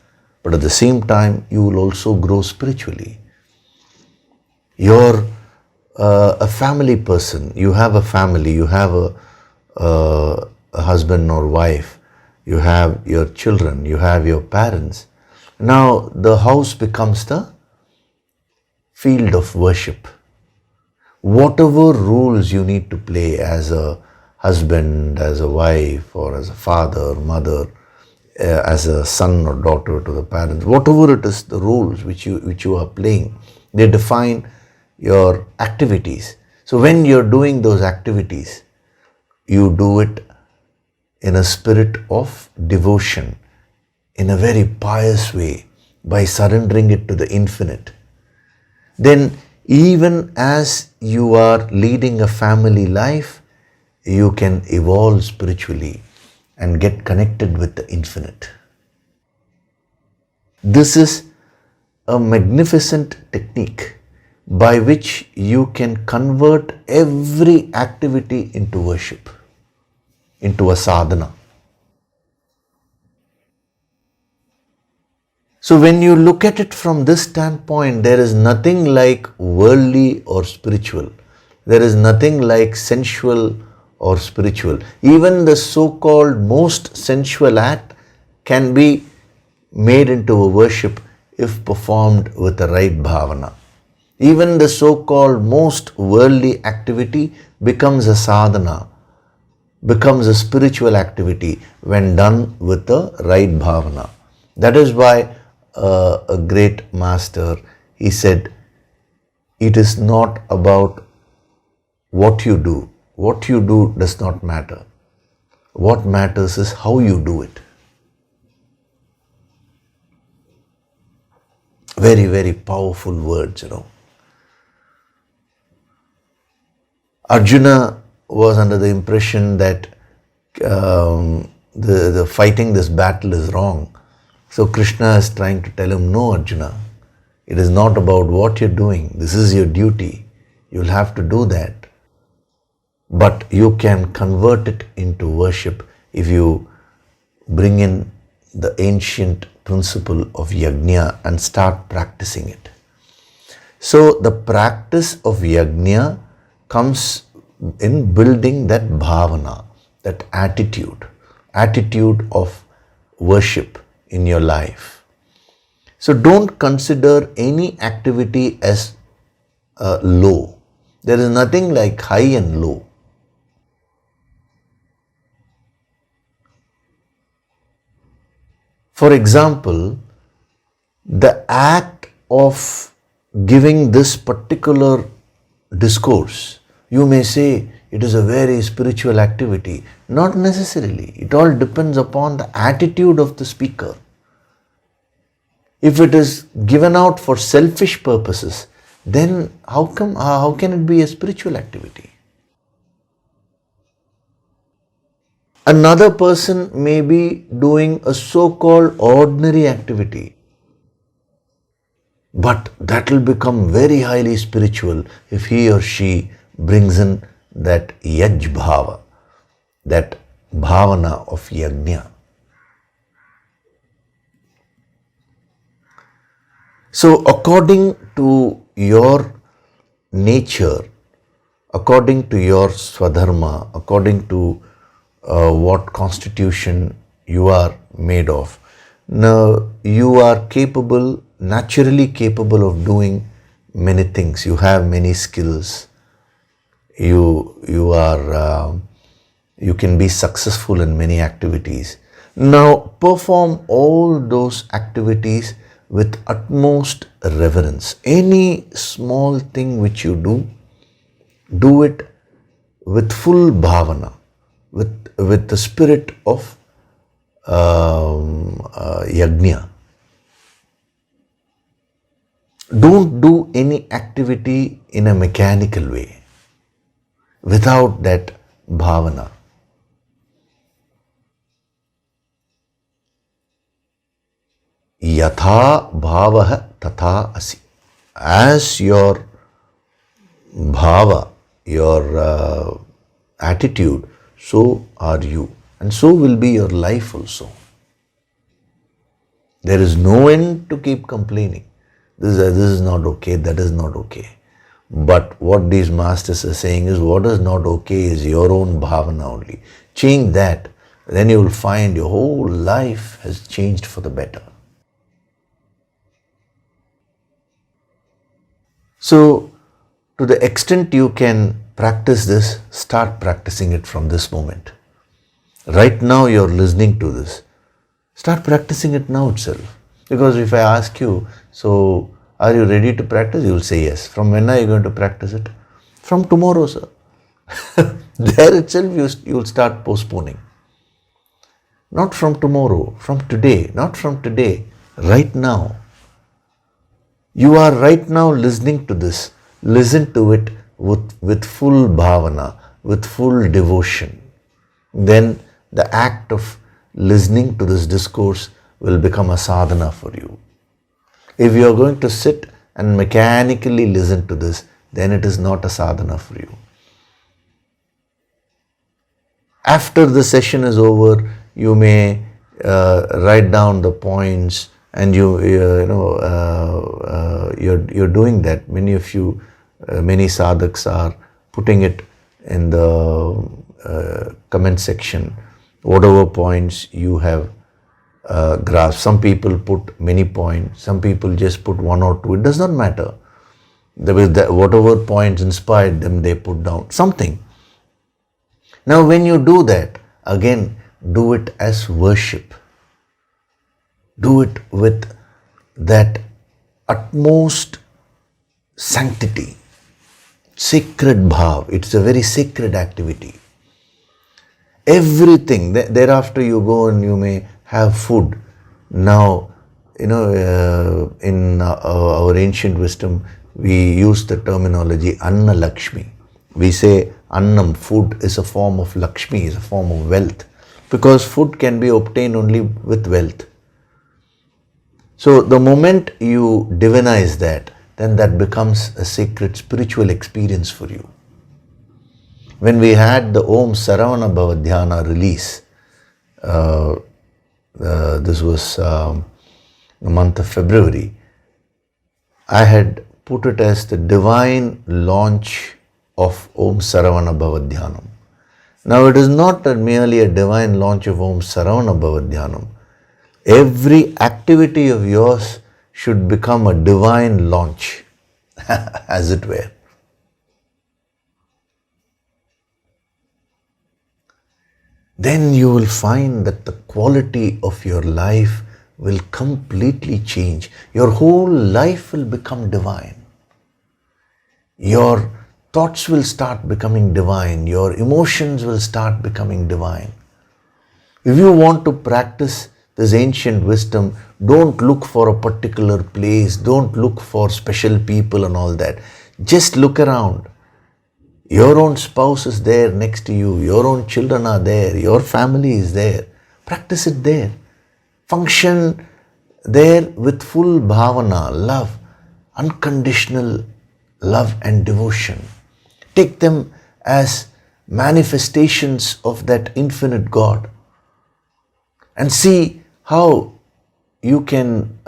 but at the same time, you will also grow spiritually. You're a family person. You have a family. You have a husband or wife. You have your children. You have your parents. Now, the house becomes the field of worship. Whatever roles you need to play as a husband, as a wife, or as a father, mother, as a son or daughter to the parents, whatever it is, the roles which you are playing, they define your activities. So when you're doing those activities, you do it in a spirit of devotion, in a very pious way, by surrendering it to the infinite. Then even as you are leading a family life, you can evolve spiritually and get connected with the infinite. This is a magnificent technique by which you can convert every activity into worship, into a sadhana. So when you look at it from this standpoint, there is nothing like worldly or spiritual. There is nothing like sensual or spiritual. Even the so-called most sensual act can be made into a worship if performed with the right bhavana. Even the so-called most worldly activity becomes a sadhana, becomes a spiritual activity when done with the right bhavana. That is why a great master, he said, it is not about what you do. What you do does not matter. What matters is how you do it. Very, very powerful words, Arjuna was under the impression that the fighting this battle is wrong. So Krishna is trying to tell him, no, Arjuna, it is not about what you're doing. This is your duty. You'll have to do that. But you can convert it into worship if you bring in the ancient principle of yagya and start practicing it. So the practice of yagya comes in building that bhavana, that attitude of worship in your life. So don't consider any activity as low. There is nothing like high and low. For example, the act of giving this particular discourse, you may say it is a very spiritual activity. Not necessarily. It all depends upon the attitude of the speaker. If it is given out for selfish purposes, then how can it be a spiritual activity? Another person may be doing a so-called ordinary activity, but that will become very highly spiritual if he or she brings in that yaj bhava, that bhavana of yagya. So according to your nature, according to your swadharma, according to what constitution you are made of, now you are naturally capable of doing many things. You have many skills. You can be successful in many activities. Now perform all those activities with utmost reverence. Any small thing which you do it with full bhavana, with the spirit of yagya. Don't do any activity in a mechanical way without that bhavana. Yatha bhavah tatha asi. As your bhava, your attitude, so are you. And so will be your life also. There is no end to keep complaining. This is not okay, that is not okay. But what these masters are saying is, what is not okay is your own bhavana only. Change that, then you will find your whole life has changed for the better. So, to the extent you can practice this, start practicing it from this moment. Right now you're listening to this. Start practicing it now itself. Because if I ask you, so are you ready to practice? You will say yes. From when are you going to practice it? From tomorrow, sir. There itself you will start postponing. Not from tomorrow, from today, not from today, right now. You are right now listening to this. Listen to it with full bhavana, with full devotion. Then the act of listening to this discourse will become a sadhana for you. If you are going to sit and mechanically listen to this, then it is not a sadhana for you. After the session is over, you may write down the points, and you're doing that. Many of you, many sadhaks are putting it in the comment section. Whatever points you have grasped. Some people put many points. Some people just put one or two. It does not matter. Whatever points inspired them, they put down something. Now when you do that, again, do it as worship. Do it with that utmost sanctity, sacred bhav. It's a very sacred activity. Everything, thereafter you go and you may have food. Now, in our ancient wisdom, we use the terminology Anna Lakshmi. We say Annam, food, is a form of Lakshmi, is a form of wealth. Because food can be obtained only with wealth. So the moment you divinize that, then that becomes a sacred spiritual experience for you. When we had the Om Saravana Bhava Dhyana release, this was the month of February, I had put it as the divine launch of Om Saravana Bhava Dhyanam. Now it is not merely a divine launch of Om Saravana Bhava Dhyanam. Every activity of yours should become a divine launch, as it were. Then you will find that the quality of your life will completely change. Your whole life will become divine. Your thoughts will start becoming divine. Your emotions will start becoming divine. If you want to practice this ancient wisdom, don't look for a particular place. Don't look for special people and all that. Just look around. Your own spouse is there next to you. Your own children are there. Your family is there. Practice it there. Function there with full bhavana, love, unconditional love and devotion. Take them as manifestations of that infinite God. And see how you can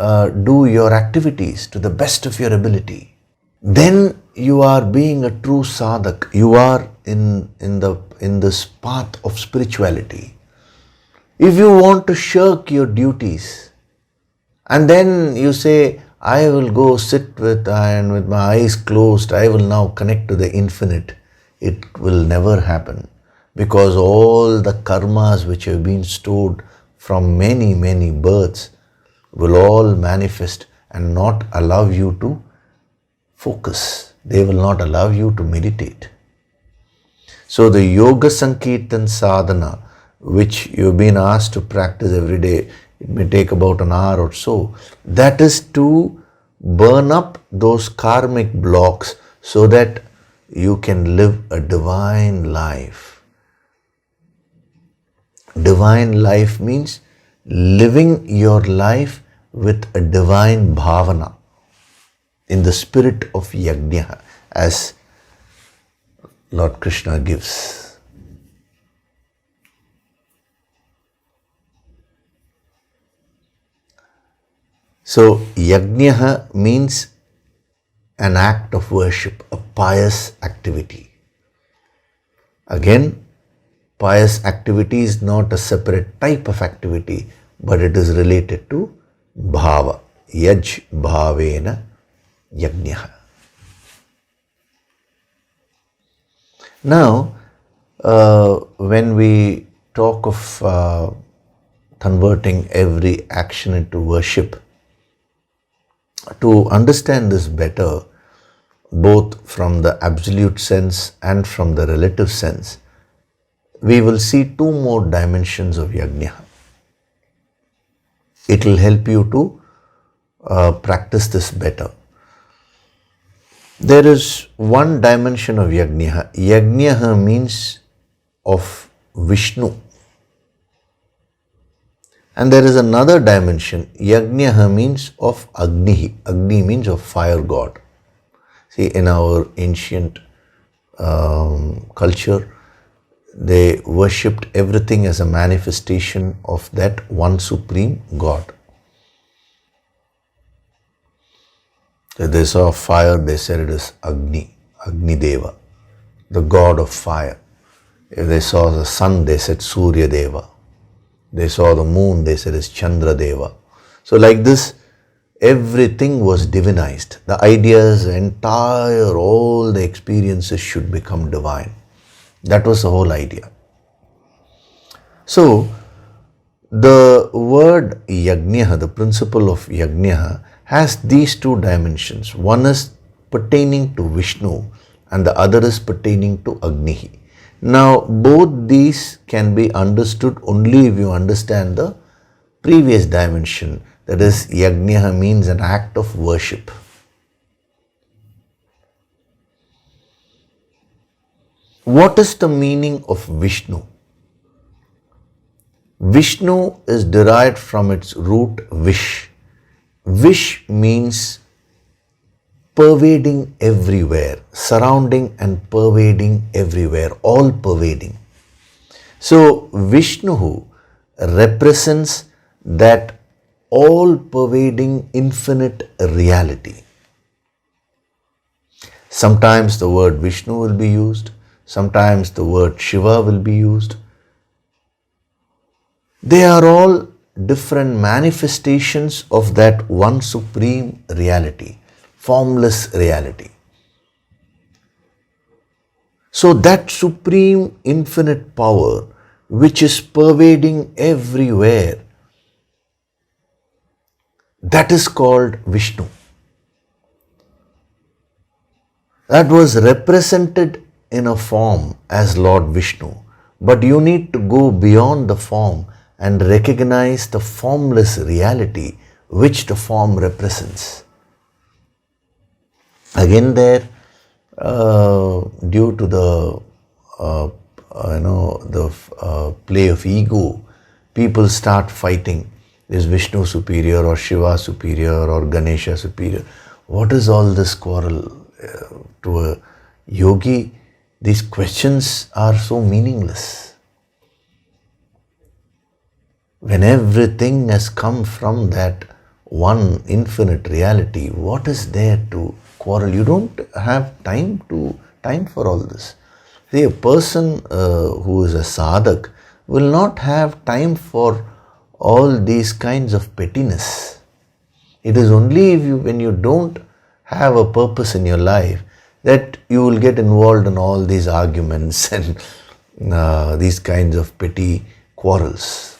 do your activities to the best of your ability. Then you are being a true sadhak. You are in this path of spirituality. If you want to shirk your duties, and then you say, I will go sit with my eyes closed, I will now connect to the infinite, it will never happen. Because all the karmas which have been stored from many, many births will all manifest and not allow you to focus. They will not allow you to meditate. So the Yoga Sankirtan Sadhana, which you've been asked to practice every day, it may take about an hour or so, that is to burn up those karmic blocks so that you can live a divine life. Divine life means living your life with a divine bhavana, in the spirit of yagya, as Lord Krishna gives. So yagya means an act of worship, a pious activity. Again, pious activity is not a separate type of activity, but it is related to bhava, yaj bhavena yagya. Now, when we talk of converting every action into worship, to understand this better, both from the absolute sense and from the relative sense, we will see two more dimensions of yagya. It will help you to practice this better. There is one dimension of yagya. Yagya means of Vishnu. And there is another dimension. Yagya means of Agni. Agni means of fire god. See, in our ancient culture, they worshipped everything as a manifestation of that one supreme God. If they saw fire, they said it is Agni, Agni Deva, the god of fire. If they saw the sun, they said Surya Deva. They saw the moon, they said it's Chandra Deva. So like this, everything was divinized. The ideas, all the experiences should become divine. That was the whole idea. So, the word yagnya, the principle of yagnya, has these two dimensions. One is pertaining to Vishnu and the other is pertaining to Agni. Now, both these can be understood only if you understand the previous dimension. That is, yagnya means an act of worship. What is the meaning of Vishnu? Vishnu is derived from its root vish. Vish means pervading everywhere, surrounding and pervading everywhere, all pervading. So Vishnu represents that all pervading infinite reality. Sometimes the word Vishnu will be used, sometimes the word Shiva will be used. They are all different manifestations of that one supreme reality, formless reality. So that supreme infinite power which is pervading everywhere, that is called Vishnu. That was represented in a form as Lord Vishnu, but you need to go beyond the form and recognize the formless reality which the form represents. Again there, due to the play of ego, people start fighting. Is Vishnu superior or Shiva superior or Ganesha superior? What is all this quarrel? To a yogi, these questions are so meaningless. When everything has come from that one infinite reality, what is there to quarrel? You don't have time for all this. See, a person who is a sadhak will not have time for all these kinds of pettiness. It is only when you don't have a purpose in your life that you will get involved in all these arguments and these kinds of petty quarrels.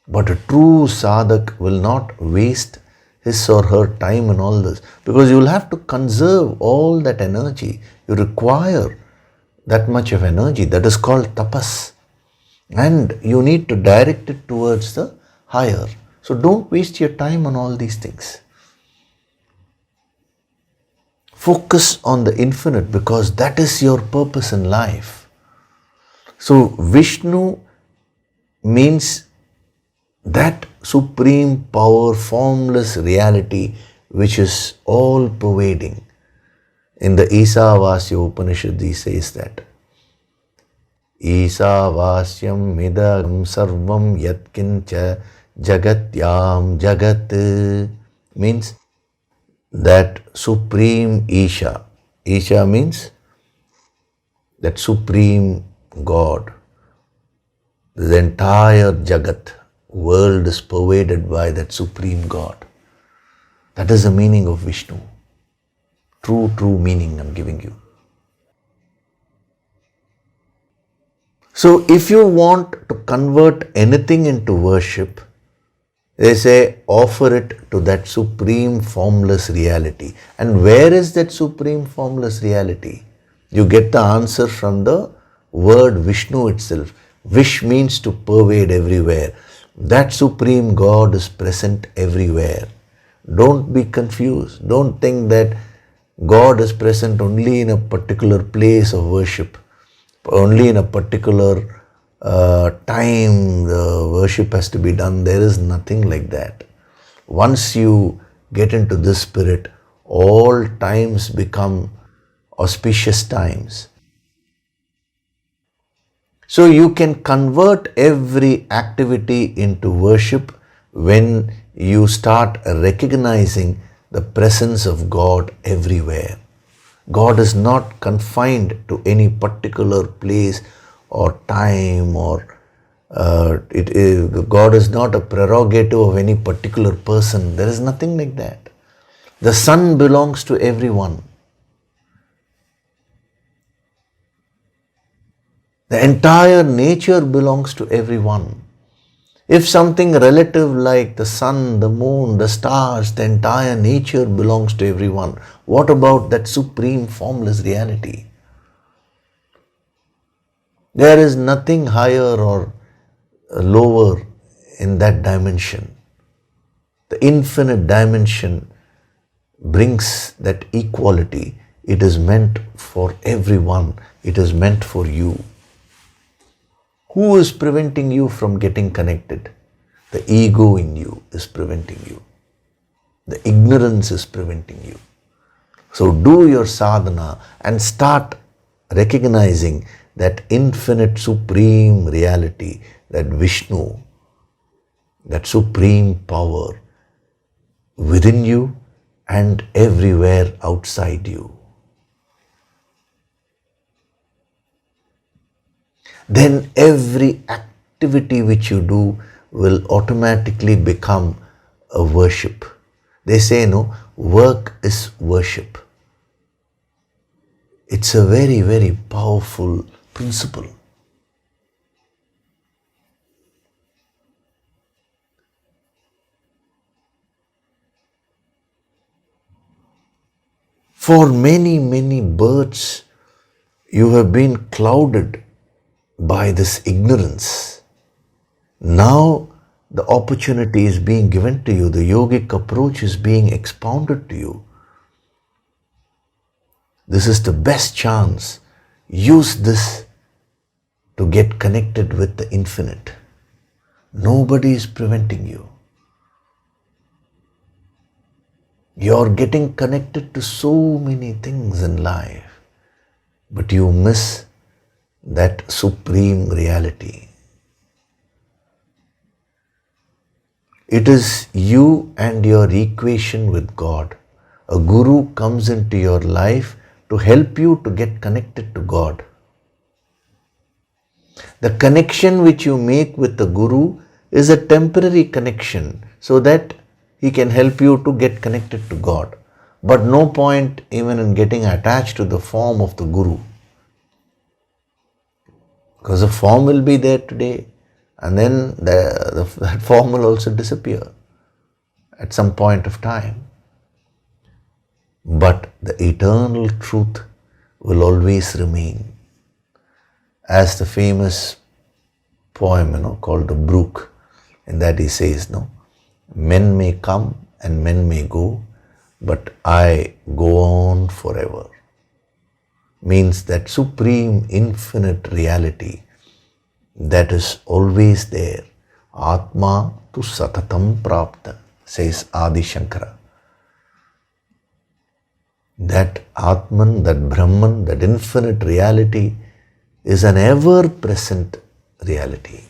But a true sadhak will not waste his or her time in all this, because you will have to conserve all that energy. You require that much of energy. That is called tapas. And you need to direct it towards the higher. So don't waste your time on all these things. Focus on the infinite, because that is your purpose in life. So Vishnu means that supreme power, formless reality which is all pervading. In the Isavasya Upanishad, he says that Isavasyam midagam sarvam yatkincha jagatyam jagat, means that supreme Isha. Isha means that supreme God. The entire Jagat, world, is pervaded by that supreme God. That is the meaning of Vishnu. True meaning I'm giving you. So if you want to convert anything into worship, they say offer it to that supreme formless reality. And where is that supreme formless reality? You get the answer from the word Vishnu itself. Vish means to pervade everywhere. That supreme God is present everywhere. Don't be confused. Don't think that God is present only in a particular place of worship. Only in a particular time the worship has to be done. There is nothing like that. Once you get into this spirit, all times become auspicious times. So you can convert every activity into worship when you start recognizing the presence of God everywhere. God is not confined to any particular place or time, or God is not a prerogative of any particular person. There is nothing like that. The sun belongs to everyone. The entire nature belongs to everyone. If something relative like the sun, the moon, the stars, the entire nature belongs to everyone, what about that supreme formless reality? There is nothing higher or lower in that dimension. The infinite dimension brings that equality. It is meant for everyone. It is meant for you. Who is preventing you from getting connected? The ego in you is preventing you. The ignorance is preventing you. So do your sadhana and start recognizing that infinite supreme reality, that Vishnu, that supreme power within you and everywhere outside you. Then every activity which you do will automatically become a worship. They say, no, work is worship. It's a very, very powerful principle. For many, many births, you have been clouded by this ignorance. Now the opportunity is being given to you. The yogic approach is being expounded to you. This is the best chance. Use this to get connected with the infinite. Nobody is preventing you. You're getting connected to so many things in life, but you miss that supreme reality. It is you and your equation with God. A guru comes into your life to help you to get connected to God. The connection which you make with the guru is a temporary connection so that he can help you to get connected to God. But no point even in getting attached to the form of the guru. Because the form will be there today and then that form will also disappear at some point of time. But the eternal truth will always remain. As the famous poem, called The Brook, in that he says, men may come and men may go, but I go on forever. Means that supreme infinite reality that is always there. Atma tu satatam prapta, says Adi Shankara. That Atman, that Brahman, that infinite reality is an ever-present reality.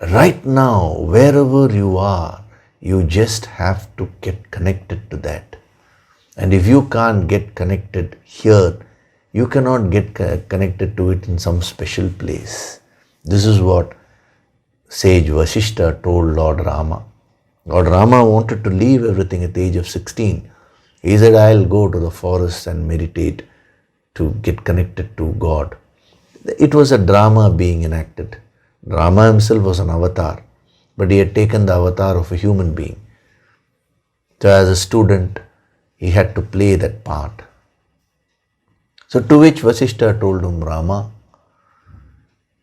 Right now, wherever you are, you just have to get connected to that. And if you can't get connected here, you cannot get connected to it in some special place. This is what sage Vasishta told Lord Rama. Lord Rama wanted to leave everything at the age of 16. He said, I'll go to the forest and meditate to get connected to God. It was a drama being enacted. Rama himself was an avatar, but he had taken the avatar of a human being. So as a student, he had to play that part. So to which Vasishtha told him, Rama,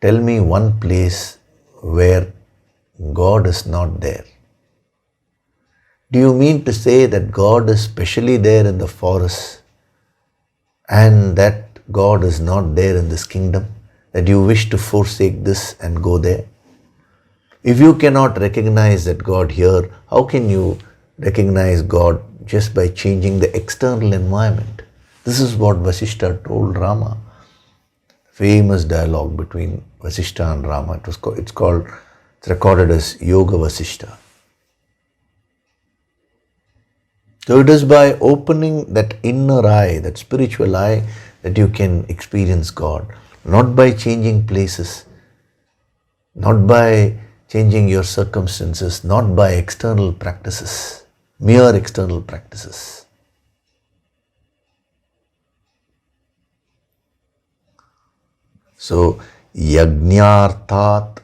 tell me one place where God is not there. Do you mean to say that God is specially there in the forest and that God is not there in this kingdom? That you wish to forsake this and go there? If you cannot recognize that God here, how can you recognize God just by changing the external environment? This is what Vasishtha told Rama. Famous dialogue between Vasishtha and Rama. It's recorded as Yoga Vasishtha. So it is by opening that inner eye, that spiritual eye, that you can experience God. Not by changing places, not by changing your circumstances, not by external practices, mere external practices. So, yajnarthat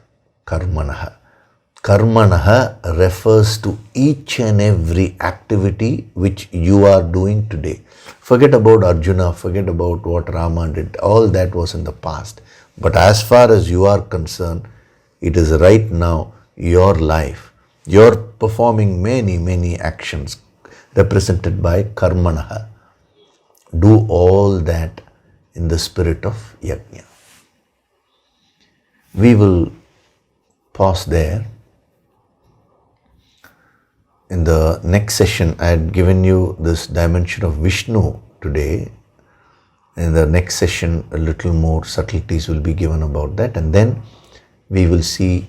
karmanaha. Karmanaha refers to each and every activity which you are doing today. Forget about Arjuna, forget about what Rama did. All that was in the past. But as far as you are concerned, it is right now your life. You're performing many actions represented by karmanaha. Do all that in the spirit of yajna. We will pause there. In the next session, I had given you this dimension of Vishnu today. In the next session, a little more subtleties will be given about that, and then we will see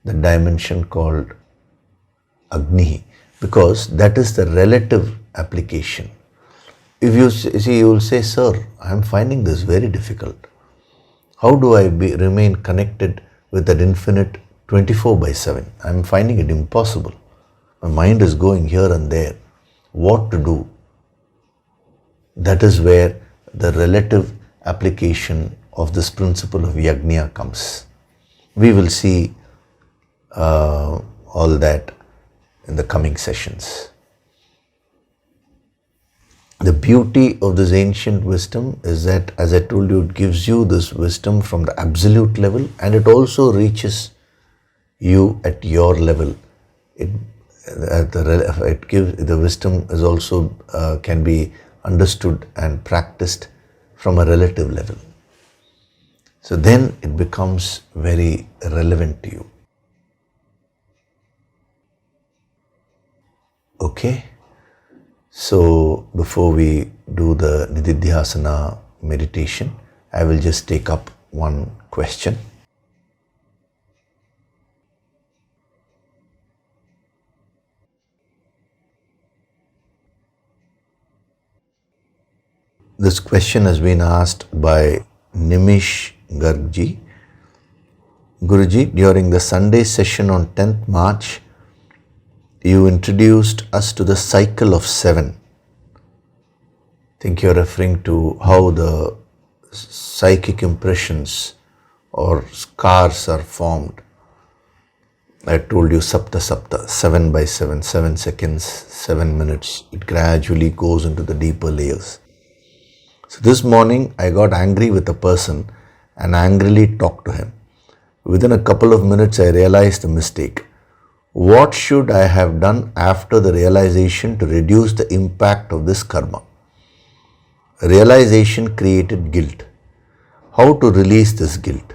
the dimension called Agni, because that is the relative application. If you see, you will say, Sir, I am finding this very difficult. How do I remain connected with that infinite 24/7? I am finding it impossible. My mind is going here and there. What to do? That is where the relative application of this principle of yagya comes. We will see all that in the coming sessions. The beauty of this ancient wisdom is that, as I told you, it gives you this wisdom from the absolute level, and it also reaches you at your level. The wisdom is also can be understood and practiced from a relative level. So then it becomes very relevant to you. Okay? So before we do the Nididhyasana meditation, I will just take up one question. This question has been asked by Nimish Gargji. Guruji, during the Sunday session on 10th March, you introduced us to the cycle of 7. I think you're referring to how the psychic impressions or scars are formed. I told you Sapta Sapta, 7/7, 7 seconds, 7 minutes. It gradually goes into the deeper layers. So this morning I got angry with a person and angrily talked to him. Within a couple of minutes I realized the mistake. What should I have done after the realization to reduce the impact of this karma? Realization created guilt. How to release this guilt?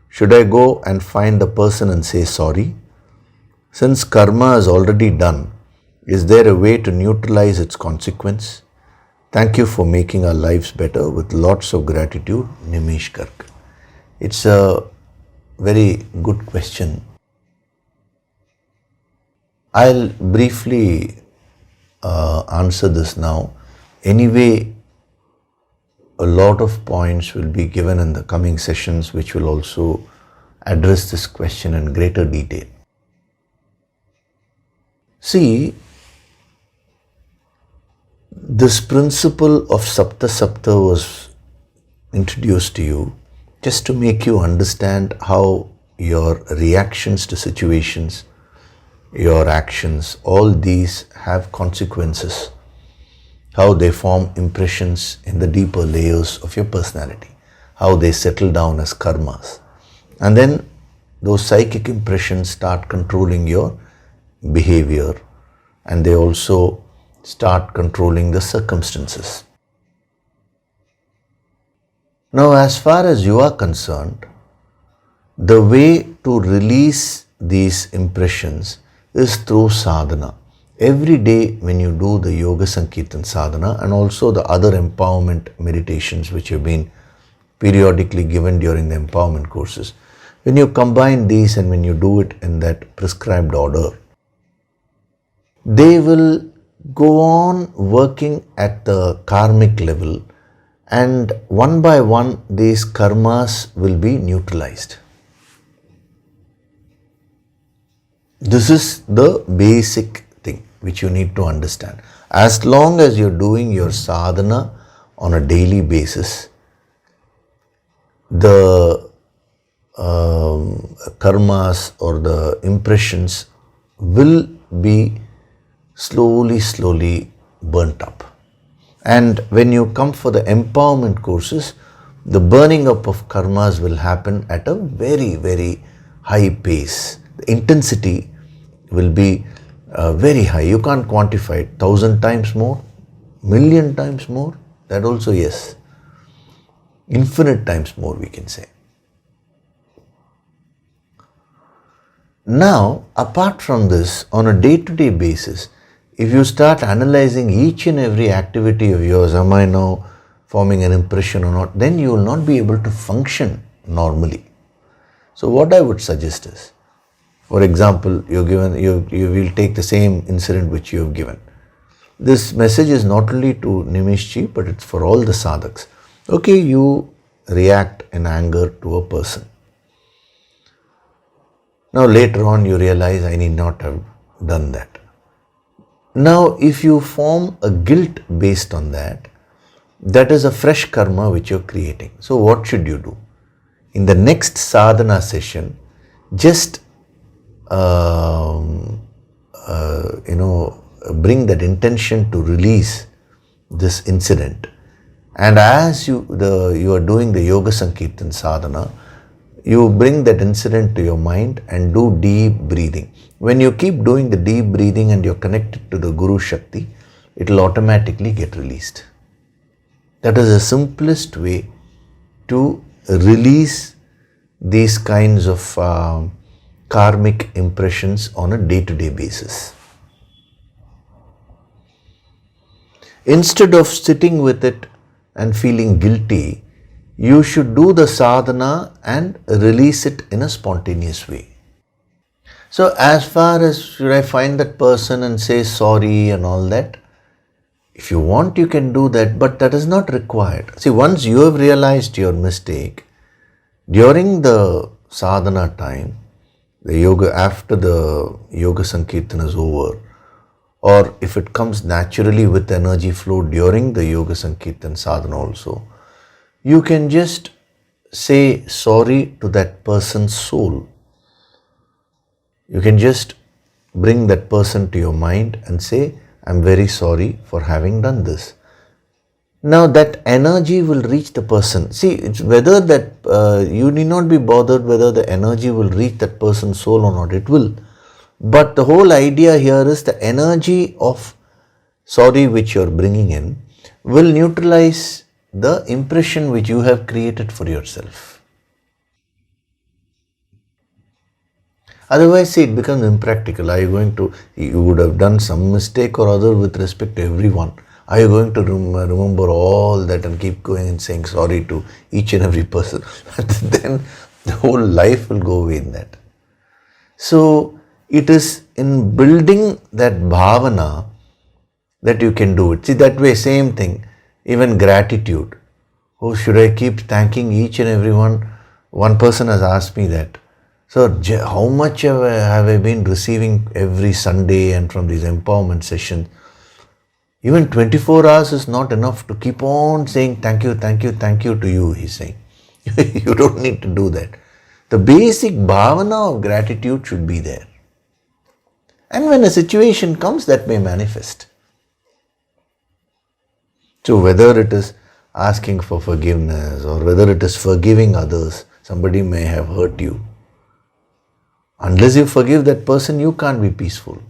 Should I go and find the person and say sorry? Since karma is already done, is there a way to neutralize its consequence? Thank you for making our lives better. With lots of gratitude, Nimish Garg. It's a very good question. I'll briefly answer this now. Anyway, a lot of points will be given in the coming sessions which will also address this question in greater detail. See, this principle of Sapta Sapta was introduced to you just to make you understand how your reactions to situations, your actions, all these have consequences, how they form impressions in the deeper layers of your personality, how they settle down as karmas. And then those psychic impressions start controlling your behavior, and they also start controlling the circumstances. Now, as far as you are concerned, the way to release these impressions is through sadhana. Every day when you do the Yoga Sankirtan sadhana and also the other empowerment meditations which have been periodically given during the empowerment courses, when you combine these and when you do it in that prescribed order, they will go on working at the karmic level, and one by one these karmas will be neutralized. This is the basic thing which you need to understand. As long as you're doing your sadhana on a daily basis, the karmas or the impressions will be slowly burnt up. And when you come for the empowerment courses, the burning up of karmas will happen at a very high pace. The intensity will be very high. You can't quantify it. 1,000 times more, million times more, that also yes. Infinite times more, we can say. Now, apart from this, on a day-to-day basis, if you start analyzing each and every activity of yours, am I now forming an impression or not, then you will not be able to function normally. So what I would suggest is, for example, you will take the same incident which you have given. This message is not only to Nimishji, but it's for all the sadhaks. Okay, you react in anger to a person. Now later on you realize I need not have done that. Now if you form a guilt based on that, that is a fresh karma which you're creating. So what should you do? In the next sadhana session, just bring that intention to release this incident. And as you are doing the Yoga Sankirtan sadhana, you bring that incident to your mind and do deep breathing. When you keep doing the deep breathing and you're connected to the Guru Shakti, it will automatically get released. That is the simplest way to release these kinds of karmic impressions on a day-to-day basis. Instead of sitting with it and feeling guilty, you should do the sadhana and release it in a spontaneous way. So as far as should I find that person and say sorry and all that, if you want you can do that, but that is not required. See, once you have realized your mistake, during the sadhana time, after the Yoga Sankirtan is over, or if it comes naturally with energy flow during the Yoga Sankirtan sadhana also, you can just say sorry to that person's soul. You can just bring that person to your mind and say, I'm very sorry for having done this. Now that energy will reach the person. See, it's whether that you need not be bothered whether the energy will reach that person's soul or not. It will. But the whole idea here is the energy of sorry which you are bringing in will neutralize the impression which you have created for yourself. Otherwise, see, it becomes impractical. You would have done some mistake or other with respect to everyone. Are you going to remember all that and keep going and saying sorry to each and every person? Then the whole life will go away in that. So, it is in building that bhavana that you can do it. See, that way, same thing. Even gratitude. Oh, should I keep thanking each and everyone? One person has asked me that. So, how much have I been receiving every Sunday and from these empowerment sessions? Even 24 hours is not enough to keep on saying thank you, thank you, thank you to you, he's saying. You don't need to do that. The basic bhavana of gratitude should be there. And when a situation comes, that may manifest. So whether it is asking for forgiveness or whether it is forgiving others, somebody may have hurt you. Unless you forgive that person, you can't be peaceful.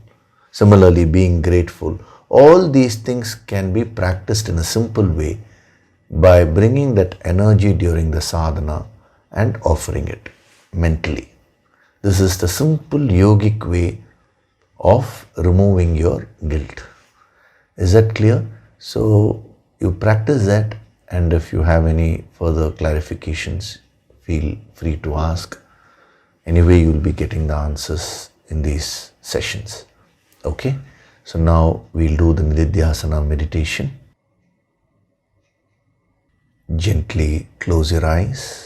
Similarly, being grateful. All these things can be practiced in a simple way by bringing that energy during the sadhana and offering it mentally. This is the simple yogic way of removing your guilt. Is that clear? So you practice that, and if you have any further clarifications, feel free to ask. Anyway, you will be getting the answers in these sessions. Okay? So now we'll do the Nididhyasana meditation. Gently close your eyes.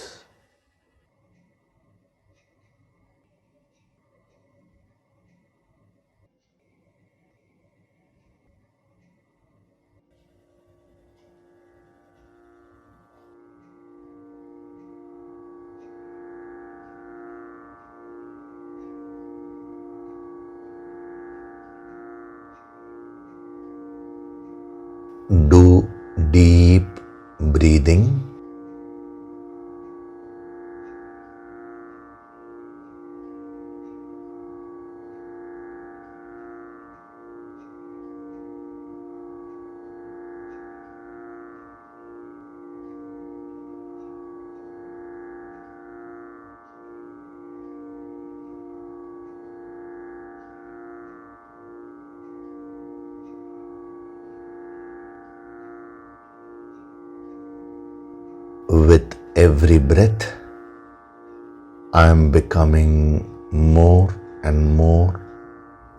Do deep breathing. With every breath, I am becoming more and more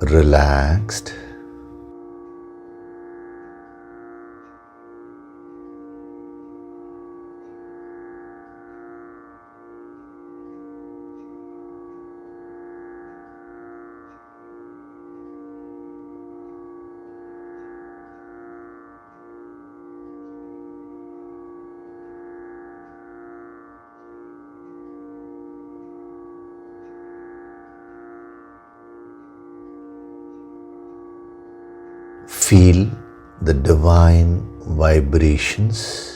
relaxed. Feel the divine vibrations.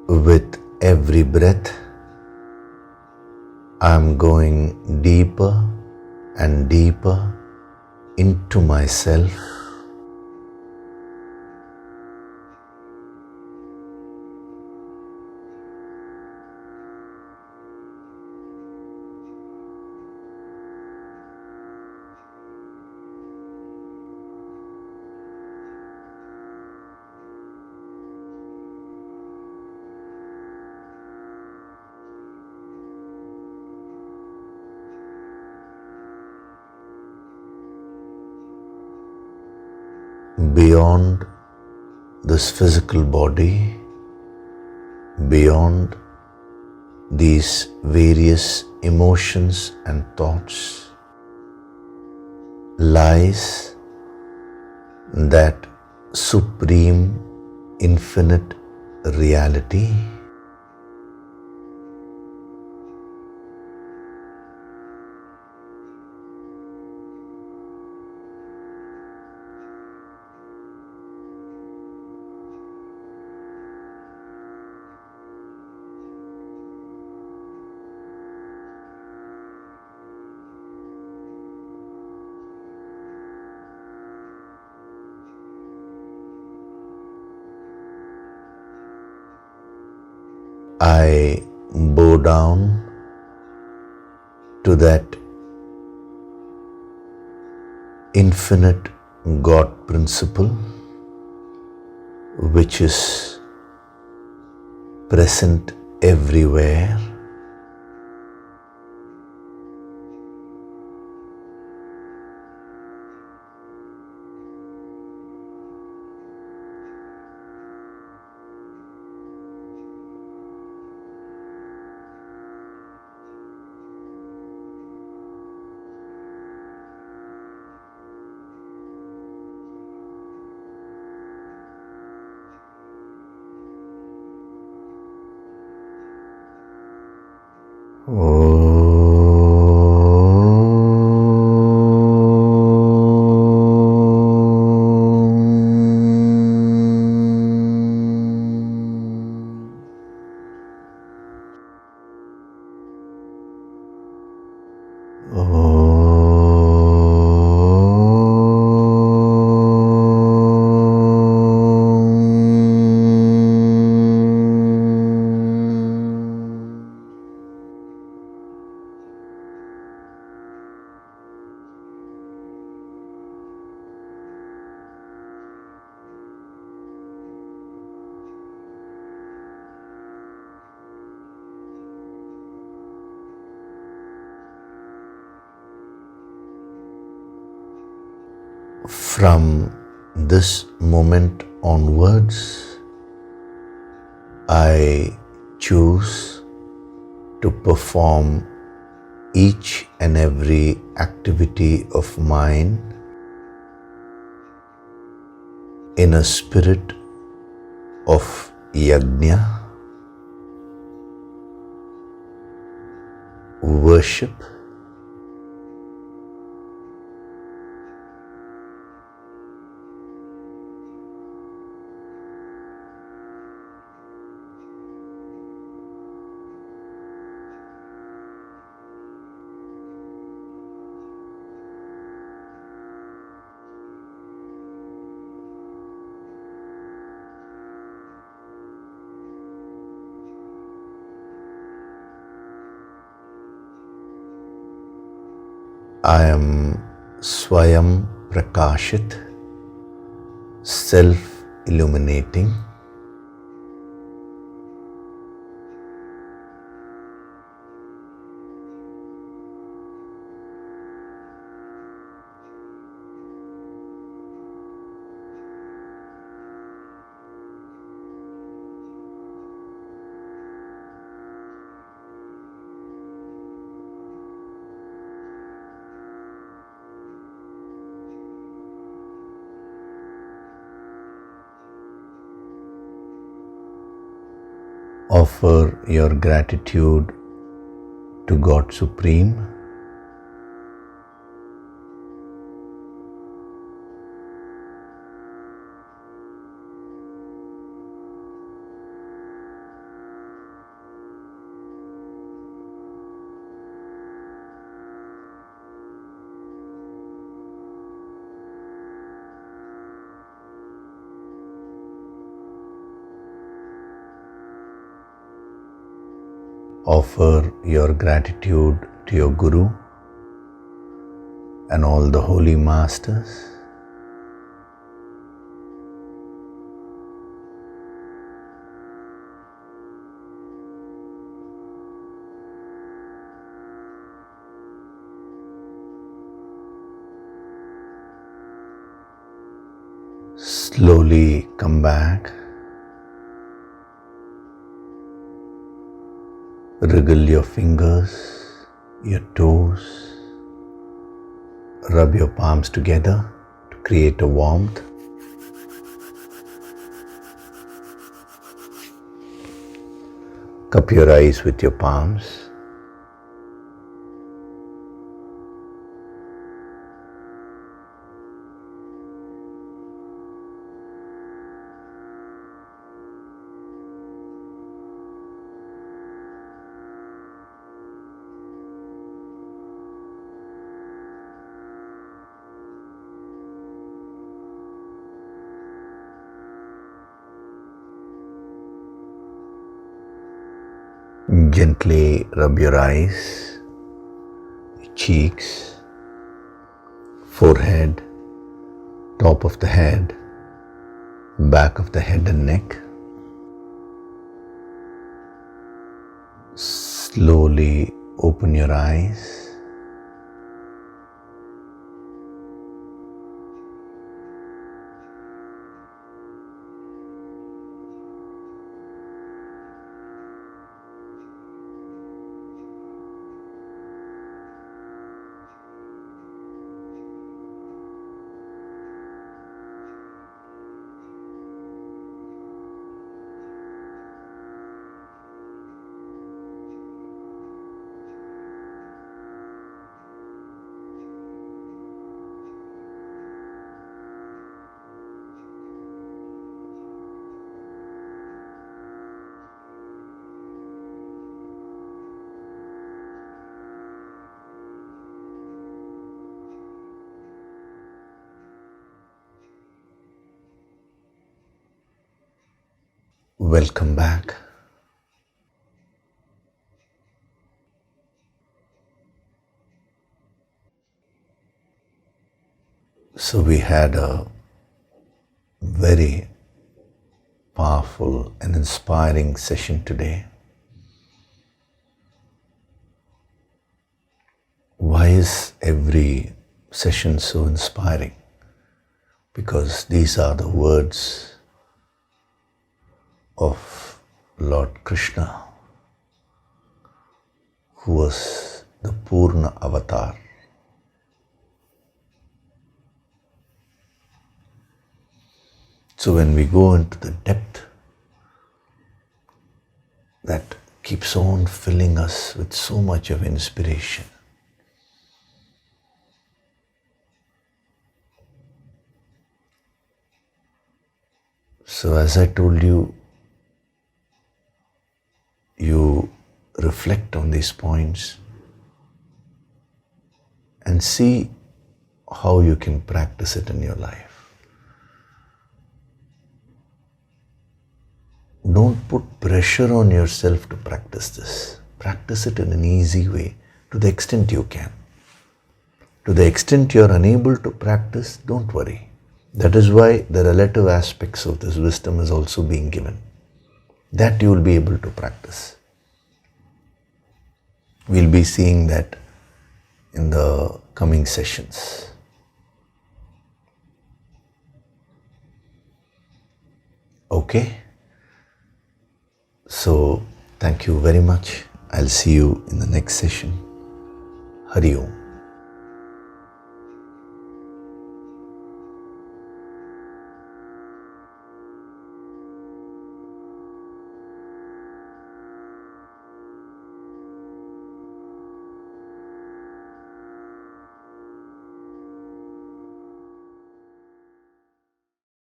With every breath, I am going deeper and deeper into myself. Beyond this physical body, beyond these various emotions and thoughts, lies that supreme infinite reality. I bow down to that infinite God principle which is present everywhere. From this moment onwards, I choose to perform each and every activity of mine in a spirit of yagya, worship, I am Swayam Prakashit, self-illuminating. Offer your gratitude to God Supreme. Offer your gratitude to your Guru and all the holy masters. Slowly come back. Wriggle your fingers, your toes, Rub your palms together to create a warmth. Cup your eyes with your palms. Gently rub your eyes, cheeks, forehead, top of the head, back of the head and neck. Slowly open your eyes. Welcome back. So we had a very powerful and inspiring session today. Why is every session so inspiring? Because these are the words of Lord Krishna, who was the Purna Avatar. So when we go into the depth, that keeps on filling us with so much of inspiration. So as I told you, you reflect on these points and see how you can practice it in your life. Don't put pressure on yourself to practice this. Practice it in an easy way to the extent you can. To the extent you are unable to practice, don't worry. That is why the relative aspects of this wisdom is also being given. That you will be able to practice. We'll be seeing that in the coming sessions. Okay? So, thank you very much. I'll see you in the next session. Hari Om.